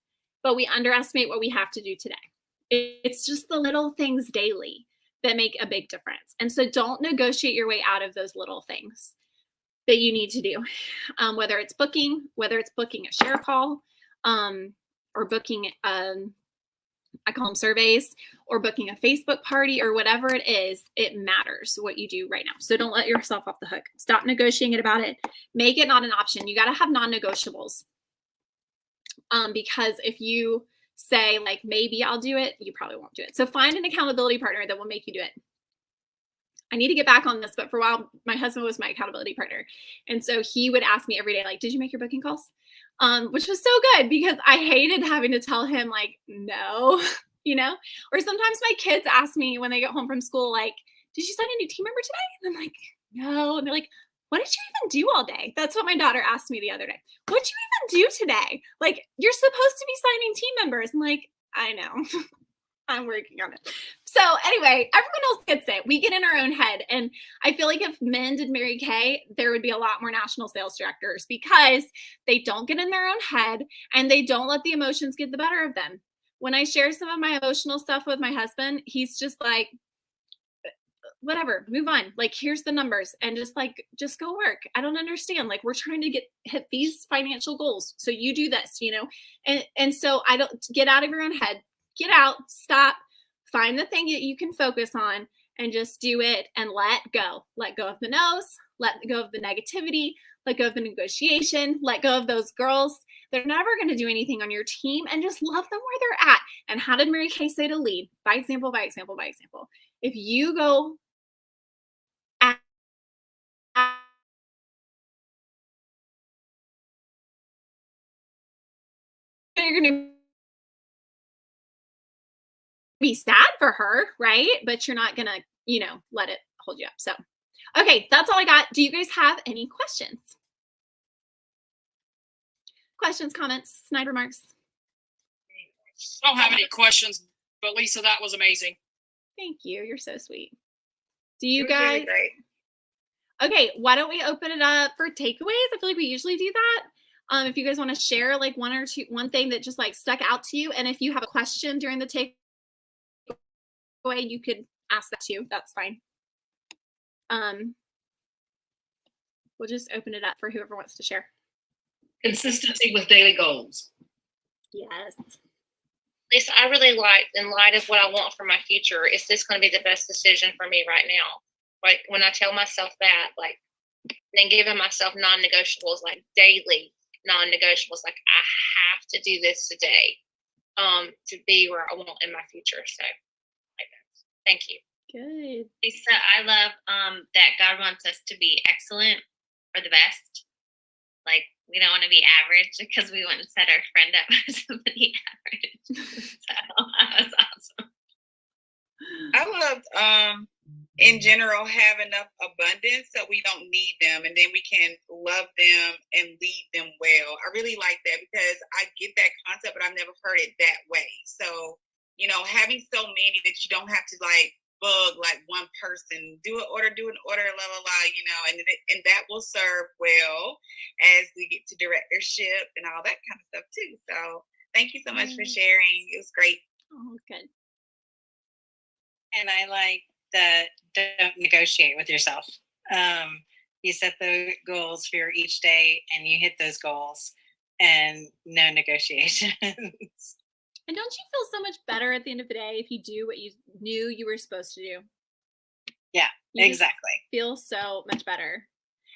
E: but we underestimate what we have to do today. It's just the little things daily that make a big difference. And so don't negotiate your way out of those little things that you need to do, whether it's booking a share call, or booking, I call them surveys, or booking a Facebook party, or whatever it is, it matters what you do right now. So don't let yourself off the hook. Stop negotiating about it. Make it not an option. You got to have non-negotiables. Because if you say like, maybe I'll do it, you probably won't do it. So find an accountability partner that will make you do it. I need to get back on this, but for a while, my husband was my accountability partner. And so he would ask me every day, like, did you make your booking calls? Which was so good because I hated having to tell him like, no, you know, or sometimes my kids ask me when they get home from school, like, did you sign a new team member today? And I'm like, no. And they're like, what did you even do all day? That's what my daughter asked me the other day. What did you even do today? Like, you're supposed to be signing team members. I'm like, I know. I'm working on it. So anyway, everyone else gets it. We get in our own head. And I feel like if men did Mary Kay, there would be a lot more national sales directors because they don't get in their own head and they don't let the emotions get the better of them. When I share some of my emotional stuff with my husband, he's just like, whatever, move on. Like, here's the numbers and just go work. I don't understand. Like, we're trying to hit these financial goals. So you do this, you know? And so I don't get out of your own head, get out, stop, find the thing that you can focus on and just do it and let go of the no's, let go of the negativity, let go of the negotiation, let go of those girls. They're never going to do anything on your team and just love them where they're at. And how did Mary Kay say to lead? By example, by example, by example. If you go you're going to be sad for her, right? But you're not gonna, let it hold you up. So, okay, that's all I got. Do you guys have any questions? Questions, comments, snide remarks?
I: I don't have any questions, but Lisa, that was amazing.
E: Thank you. You're so sweet. Do you
A: It was really
E: guys?
A: great.
E: Okay, why don't we open it up for takeaways? I feel like we usually do that. If you guys want to share like one thing that just like stuck out to you, and if you have a question during the takeaway, you could ask that too. That's fine. We'll just open it up for whoever wants to share.
C: Consistency with daily goals.
E: Yes.
F: Lisa, I really like, in light of what I want for my future, is this going to be the best decision for me right now? Like when I tell myself that, like, then giving myself non-negotiables, like daily non-negotiables, like I have to do this today, to be where I want in my future. So, thank you.
E: Good.
J: Lisa, I love that God wants us to be excellent or the best. Like we don't want to be average because we want to set our friend up as somebody average. So that was awesome.
P: I loved in general have enough abundance so we don't need them, and then we can love them and lead them well. I really like that because I get that concept, but I've never heard it that way. So, having so many that you don't have to like bug like one person, do an order, la la la, and that will serve well as we get to directorship and all that kind of stuff too. So thank you so much for sharing. It was great.
E: Oh, good.
D: And I like the don't negotiate with yourself. You set the goals for each day and you hit those goals and no negotiations.
E: And don't you feel so much better at the end of the day if you do what you knew you were supposed to do?
D: Yeah,
E: You just
D: exactly.
E: feel so much better.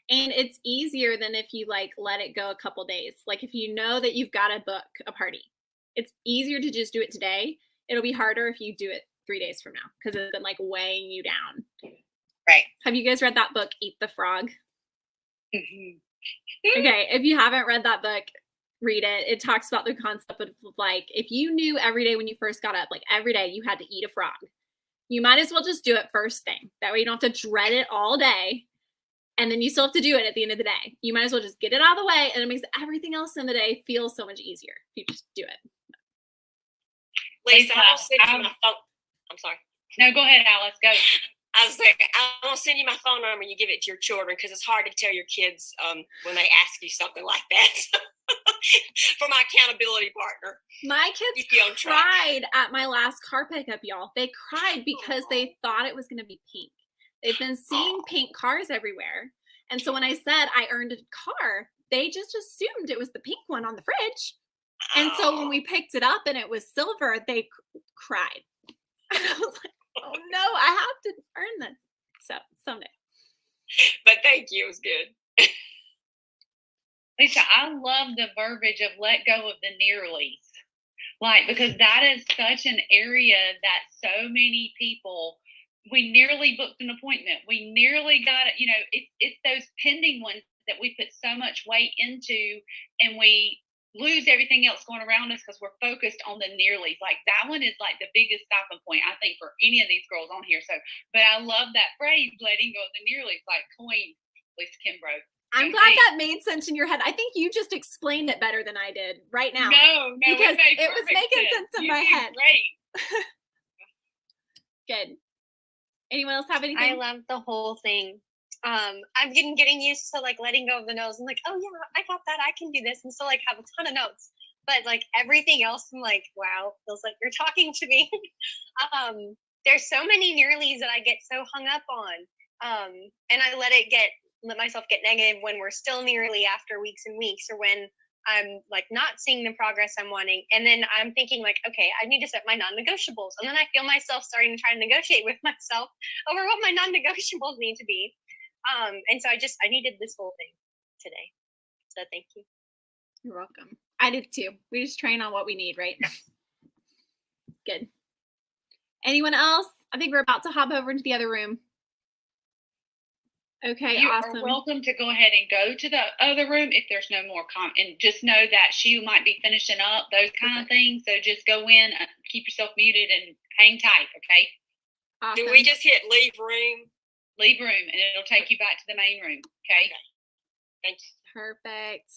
E: And it's easier than if you like let it go a couple days. Like if you know that you've got to book a party, it's easier to just do it today. It'll be harder if you do it 3 days from now because it's been like weighing you down.
D: Right.
E: Have you guys read that book, Eat the Frog?
D: Mm-hmm.
E: Okay, if you haven't read that book, read it. It talks about the concept of like if you knew every day when you first got up, like every day you had to eat a frog, you might as well just do it first thing. That way you don't have to dread it all day, and then you still have to do it at the end of the day. You might as well just get it out of the way, and it makes everything else in the day feel so much easier if you just do it.
H: Lisa, I'll send you my phone. I'm sorry.
O: No, go ahead, Alice. Go.
H: I was like, I'll send you my phone number and you give it to your children because it's hard to tell your kids when they ask you something like that. For my accountability partner.
E: My kids cried at my last car pickup, y'all. They cried because they thought it was going to be pink. They've been seeing pink cars everywhere. And so when I said I earned a car, they just assumed it was the pink one on the fridge. And so when we picked it up and it was silver, they cried. And I was like, oh no, I have to earn this. So someday.
H: But thank you. It was good.
O: Lisa, I love the verbiage of let go of the nearlies. Like, because that is such an area that so many people, we nearly booked an appointment. We nearly got it. It's those pending ones that we put so much weight into and we lose everything else going around us because we're focused on the nearlies. Like that one is like the biggest stopping point, I think, for any of these girls on here. So, but I love that phrase, letting go of the nearlies, like Queen Lisa Kimbrough.
E: I'm glad that made sense in your head. I think you just explained it better than I did right now.
O: No,
E: because it was making sense in my head.
O: Great.
E: Good. Anyone else have anything?
M: I love the whole thing. I've been getting used to like letting go of the notes. I'm like, oh yeah, I got that. I can do this. And so like have a ton of notes. But like everything else, I'm like, wow, feels like you're talking to me. There's so many nearlies that I get so hung up on. And I let myself get negative when we're still nearly after weeks and weeks, or when I'm like not seeing the progress I'm wanting. And then I'm thinking like, okay, I need to set my non-negotiables. And then I feel myself starting to try to negotiate with myself over what my non-negotiables need to be. And so I needed this whole thing today. So thank you.
E: You're welcome. I did too. We just train on what we need, right? Good. Anyone else? I think we're about to hop over into the other room. Okay,
O: You
E: awesome.
O: are welcome to go ahead and go to the other room if there's no more and just know that she might be finishing up those kind of things. So just go in, keep yourself muted, and hang tight. Okay.
E: Awesome.
H: Do we just hit leave room?
O: Leave room, and it'll take you back to the main room. Okay.
H: Thank you.
E: Perfect.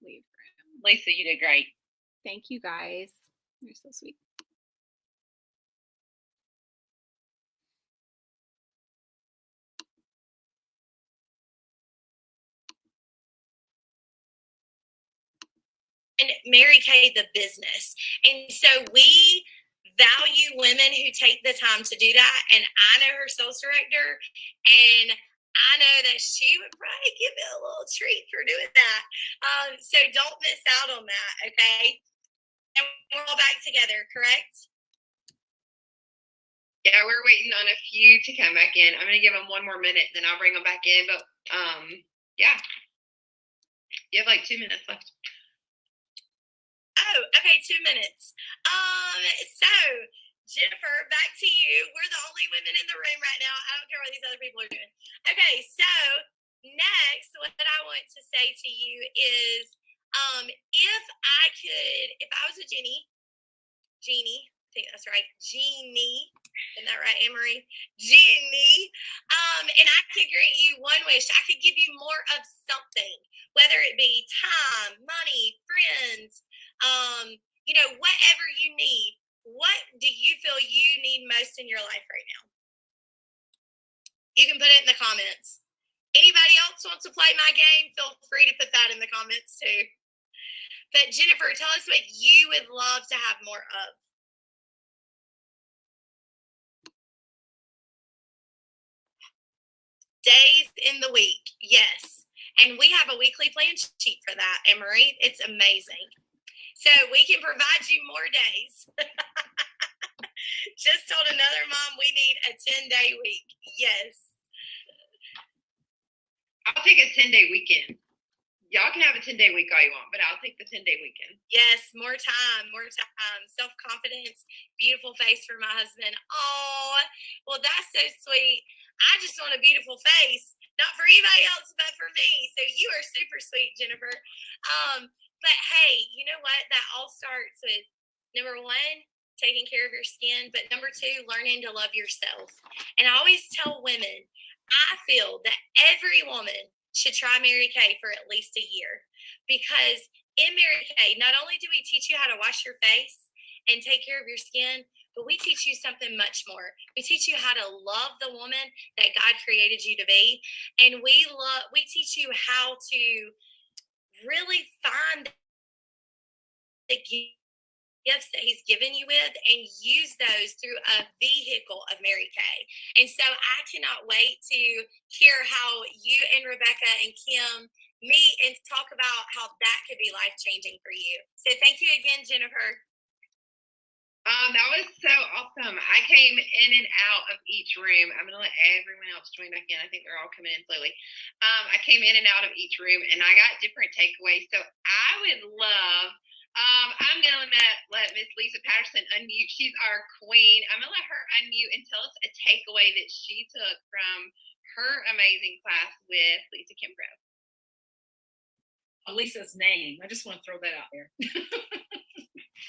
E: Leave room.
O: Lisa, you did great.
E: Thank you guys. You're so sweet.
Q: And Mary Kay, the business. And so we value women who take the time to do that. And I know her sales director, and I know that she would probably give me a little treat for doing that. So don't miss out on that, okay? And we're all back together, correct?
A: Yeah, we're waiting on a few to come back in. I'm gonna give them one more minute, then I'll bring them back in. But yeah, you have like 2 minutes left.
Q: Oh, okay, 2 minutes. So Jennifer, back to you. We're the only women in the room right now. I don't care what these other people are doing. Okay, so next, what I want to say to you is, if I was a Jeannie, I think that's right, Jeannie, isn't that right, Anne-Marie? Jeannie, and I could grant you one wish. I could give you more of something, whether it be time, money, friends, whatever you need. What do you feel you need most in your life right now? You can put it in the comments. Anybody else wants to play my game? Feel free to put that in the comments too. But Jennifer, tell us what you would love to have more of. Days in the week, yes. And we have a weekly plan sheet for that, Anne-Marie. It's amazing. So we can provide you more days. Just told another mom we need a 10-day week. Yes.
A: I'll take a 10-day weekend. Y'all can have a 10-day week all you want, but I'll take the 10-day weekend.
Q: Yes, more time. Self-confidence, beautiful face for my husband. Oh, well, that's so sweet. I just want a beautiful face, not for anybody else, but for me. So you are super sweet, Jennifer. But hey, you know what? That all starts with, number one, taking care of your skin, but number two, learning to love yourself. And I always tell women, I feel that every woman should try Mary Kay for at least a year, because in Mary Kay, not only do we teach you how to wash your face and take care of your skin, but we teach you something much more. We teach you how to love the woman that God created you to be, and we teach you how to really find the gifts that He's given you with and use those through a vehicle of Mary Kay. And so I cannot wait to hear how you and Rebecca and Kim meet and talk about how that could be life-changing for you. So thank you again, Jennifer.
A: That was so awesome. I came in and out of each room. I'm going to let everyone else join back in. I think they're all coming in slowly. I came in and out of each room, and I got different takeaways. So I would love, I'm going to let Miss Lisa Patterson unmute. She's our queen. I'm going to let her unmute and tell us a takeaway that she took from her amazing class with Lisa Kimbrough.
C: Lisa's name. I just want to throw that out there.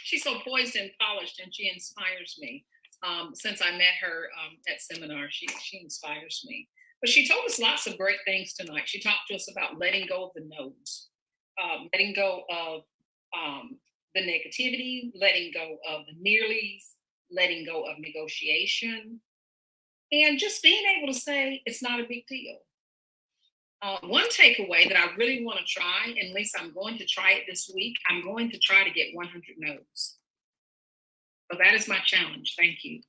C: She's so poised and polished, and she inspires me. Since I met her at seminar, she inspires me. But she told us lots of great things tonight. She talked to us about letting go of the no's, letting go of the negativity, letting go of the nearlies, letting go of negotiation, and just being able to say it's not a big deal. One takeaway that I really want to try, and Lisa, I'm going to try it this week. I'm going to try to get 100 no's. So that is my challenge. Thank you.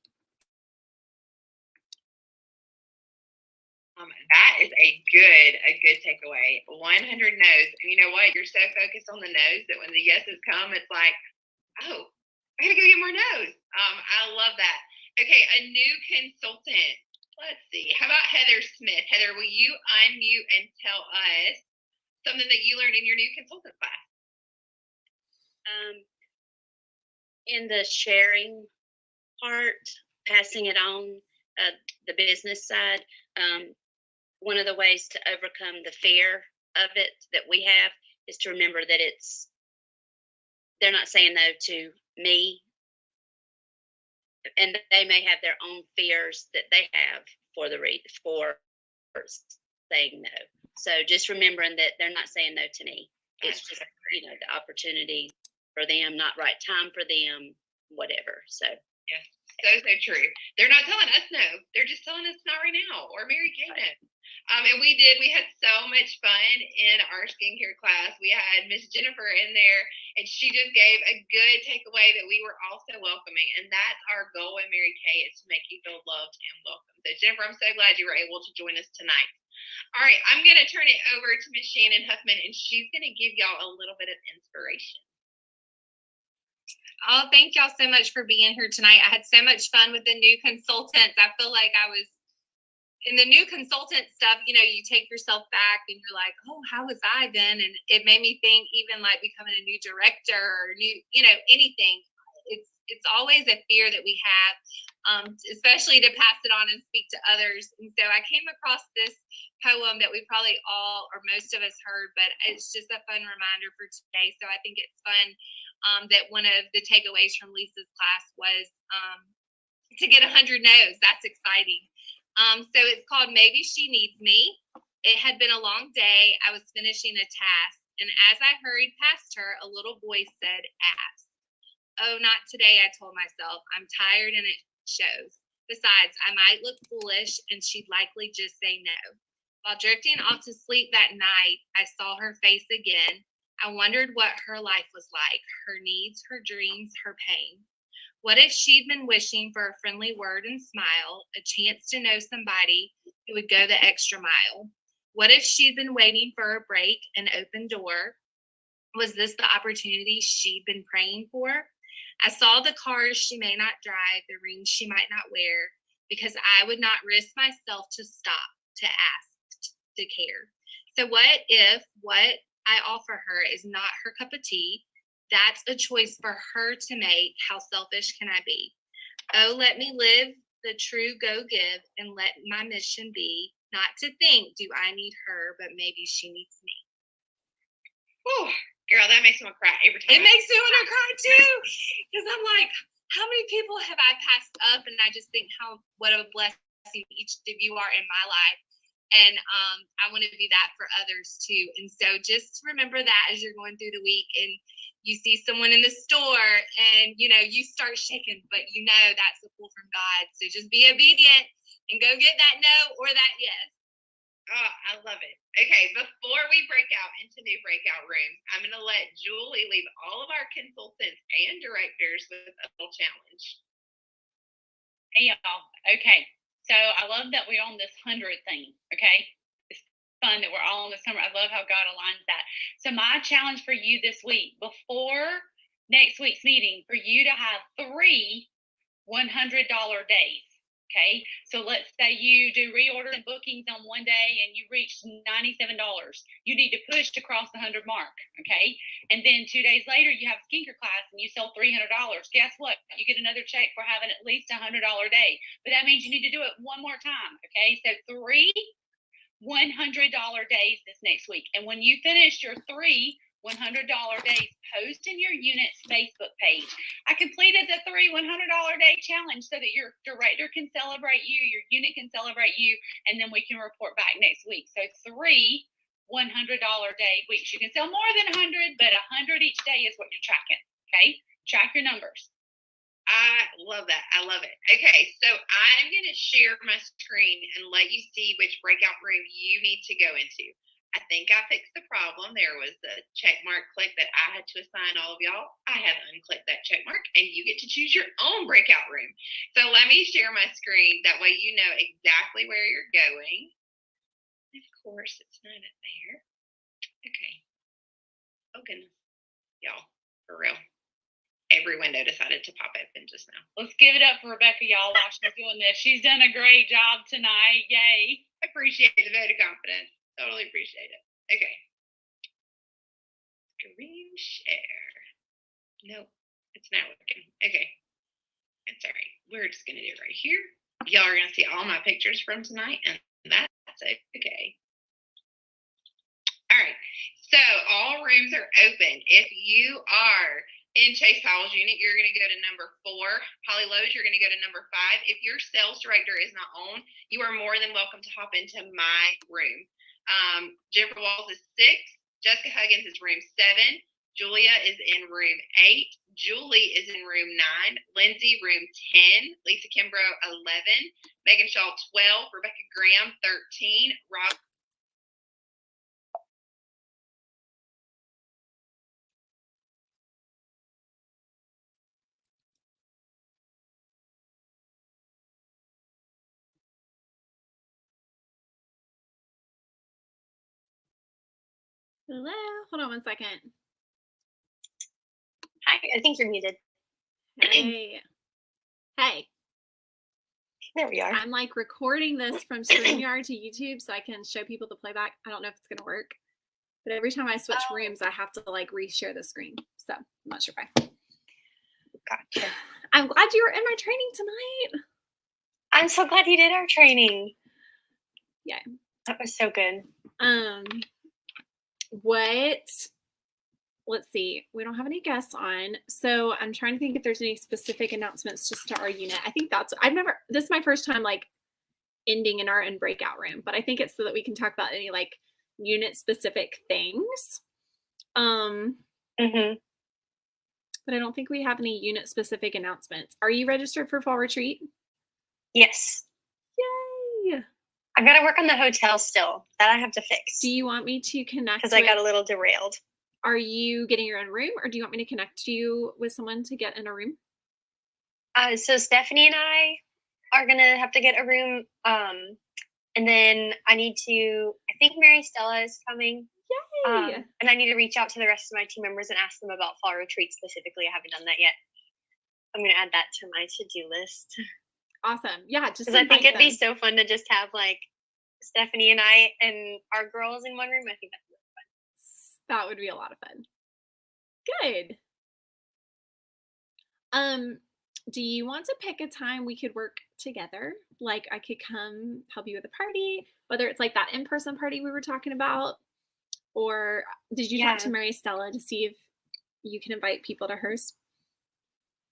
A: That is a good takeaway. 100 no's. And you know what? You're so focused on the no's that when the yeses come, it's like, oh, I gotta go get more no's. I love that. Okay, a new consultant. Let's see. How about Heather Smith? Heather, will you unmute and tell us something that you learned in your new consultant class?
R: In the sharing part, passing it on, the business side, one of the ways to overcome the fear of it that we have is to remember that they're not saying no to me, and they may have their own fears that they have for saying no. So just remembering that they're not saying no to me. It's just, the opportunity for them, not right time for them, whatever. So
A: Yes, so true. They're not telling us no. They're just telling us not right now, or Mary Kay no. And we had so much fun in our skincare class. We had Miss Jennifer in there, and she just gave a good takeaway that we were also welcoming. And that's our goal in Mary Kay, is to make you feel loved and welcome. So Jennifer, I'm so glad you were able to join us tonight. All right, I'm going to turn it over to Miss Shannon Huffman, and she's going to give y'all a little bit of inspiration.
S: Oh, thank y'all so much for being here tonight. I had so much fun with the new consultants. I feel like I was in the new consultant stuff, you take yourself back and you're like, oh, how was I then? And it made me think, even like becoming a new director or new, anything. It's always a fear that we have, especially to pass it on and speak to others. And so I came across this poem that we probably all or most of us heard, but it's just a fun reminder for today. So I think it's fun that one of the takeaways from Lisa's class was to get 100 no's. That's exciting. So it's called Maybe She Needs Me. It had been a long day. I was finishing a task, and as I hurried past her, a little voice said, ask. Oh, not today, I told myself. I'm tired and it shows. Besides, I might look foolish and she'd likely just say no. While drifting off to sleep that night, I saw her face again. I wondered what her life was like, her needs, her dreams, her pain. What if she'd been wishing for a friendly word and smile, a chance to know somebody who would go the extra mile? What if she'd been waiting for a break, an open door? Was this the opportunity she'd been praying for? I saw the cars she may not drive, the rings she might not wear, because I would not risk myself to stop, to ask, to care. So what if what I offer her is not her cup of tea? That's a choice for her to make. How selfish can I be? Oh, let me live the true go give, and let my mission be not to think, do I need her, but maybe she needs me.
A: Whew, girl, that makes me cry every time.
S: It makes me want to cry too, because I'm like, how many people have I passed up? And I just think what a blessing each of you are in my life. And I want to be that for others too. And so just remember that as you're going through the week and you see someone in the store and, you start shaking, but that's a pull from God. So just be obedient and go get that no or that yes.
A: Oh, I love it. Okay, before we break out into new breakout rooms, I'm going to let Julie leave all of our consultants and directors with a little challenge.
O: Hey, y'all. Okay. So I love that we're on this 100 thing, okay? It's fun that we're all on this number. I love how God aligns that. So my challenge for you this week, before next week's meeting, for you to have 3 $100 days, okay? So let's say you do reorders and bookings on one day and you reach $97. You need to push to cross the 100 mark, okay? And then 2 days later, you have a skincare class and you sell $300. Guess what? You get another check for having at least $100 day. But that means you need to do it one more time, okay? So 3 $100 days this next week. And when you finish your 3 $100 days, post in your unit's Facebook page, I completed the 3 $100 day challenge, so that your director can celebrate you, your unit can celebrate you, and then we can report back next week. So 3 $100 day weeks. You can sell more than 100, but 100 each day is what you're tracking. Okay, track your numbers.
A: I love that. I love it. Okay, so I'm going to share my screen and let you see which breakout room you need to go into. I think I fixed the problem. There was a check mark click that I had to assign all of y'all. I have unclicked that check mark, and you get to choose your own breakout room. So let me share my screen. That way you know exactly where you're going. Of course, it's not up there. Okay. Oh, goodness. Y'all, for real. Every window decided to pop open just now.
O: Let's give it up for Rebecca, y'all, while she's doing this. She's done a great job tonight. Yay.
A: Appreciate the vote of confidence. Totally appreciate it. Okay. Screen share. Nope, it's not working. Okay. It's all right. We're just going to do it right here. Y'all are going to see all my pictures from tonight, and that's okay. All right. So all rooms are open. If you are in Chase Powell's unit, you're going to go to number 4. Holly Lowe's, you're going to go to number 5. If your sales director is not on, you are more than welcome to hop into my room. Jennifer Walls is 6. Jessica Huggins is room 7. Julia is in room 8. Julie is in room 9. Lindsay, room 10. Lisa Kimbrough, 11. Megan Shaw, 12. Rebecca Graham, 13. Rob.
E: Hello. Hold on one second.
M: Hi, I think you're muted.
E: Hey. Hey.
M: There we are.
E: I'm like recording this from StreamYard to YouTube so I can show people the playback. I don't know if it's going to work, but every time I switch rooms, I have to like reshare the screen. So I'm not sure if I.
M: Gotcha.
E: I'm glad you were in my training tonight.
M: I'm so glad you did our training.
E: Yeah.
M: That was so good.
E: Let's see, we don't have any guests on, so I'm trying to think if there's any specific announcements just to our unit. I think this is my first time like ending in our own breakout room, but I think it's so that we can talk about any like unit specific things. But I don't think we have any unit specific announcements. Are you registered for fall retreat?
M: Yes.
E: Yay.
M: I've got to work on the hotel still. That I have to fix.
E: Do you want me to connect?
M: Because I got a little derailed.
E: Are you getting your own room, or do you want me to connect you with someone to get in a room?
M: So Stephanie and I are gonna have to get a room. And then I think Mary Stella is coming.
E: Yay!
M: And I need to reach out to the rest of my team members and ask them about fall retreat specifically. I haven't done that yet. I'm gonna add that to my to-do list.
E: Awesome. Yeah, just
M: because I think it'd be so fun to just have like Stephanie and I and our girls in one room. I think that's really fun.
E: That would be a lot of fun. Good. Do you want to pick a time we could work together? Like I could come help you with a party, whether it's like that in-person party we were talking about, or did you talk to Mary Stella to see if you can invite people to hers?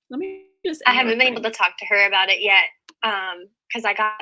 E: Let me just.
M: I haven't been able to talk to her about it yet, because I got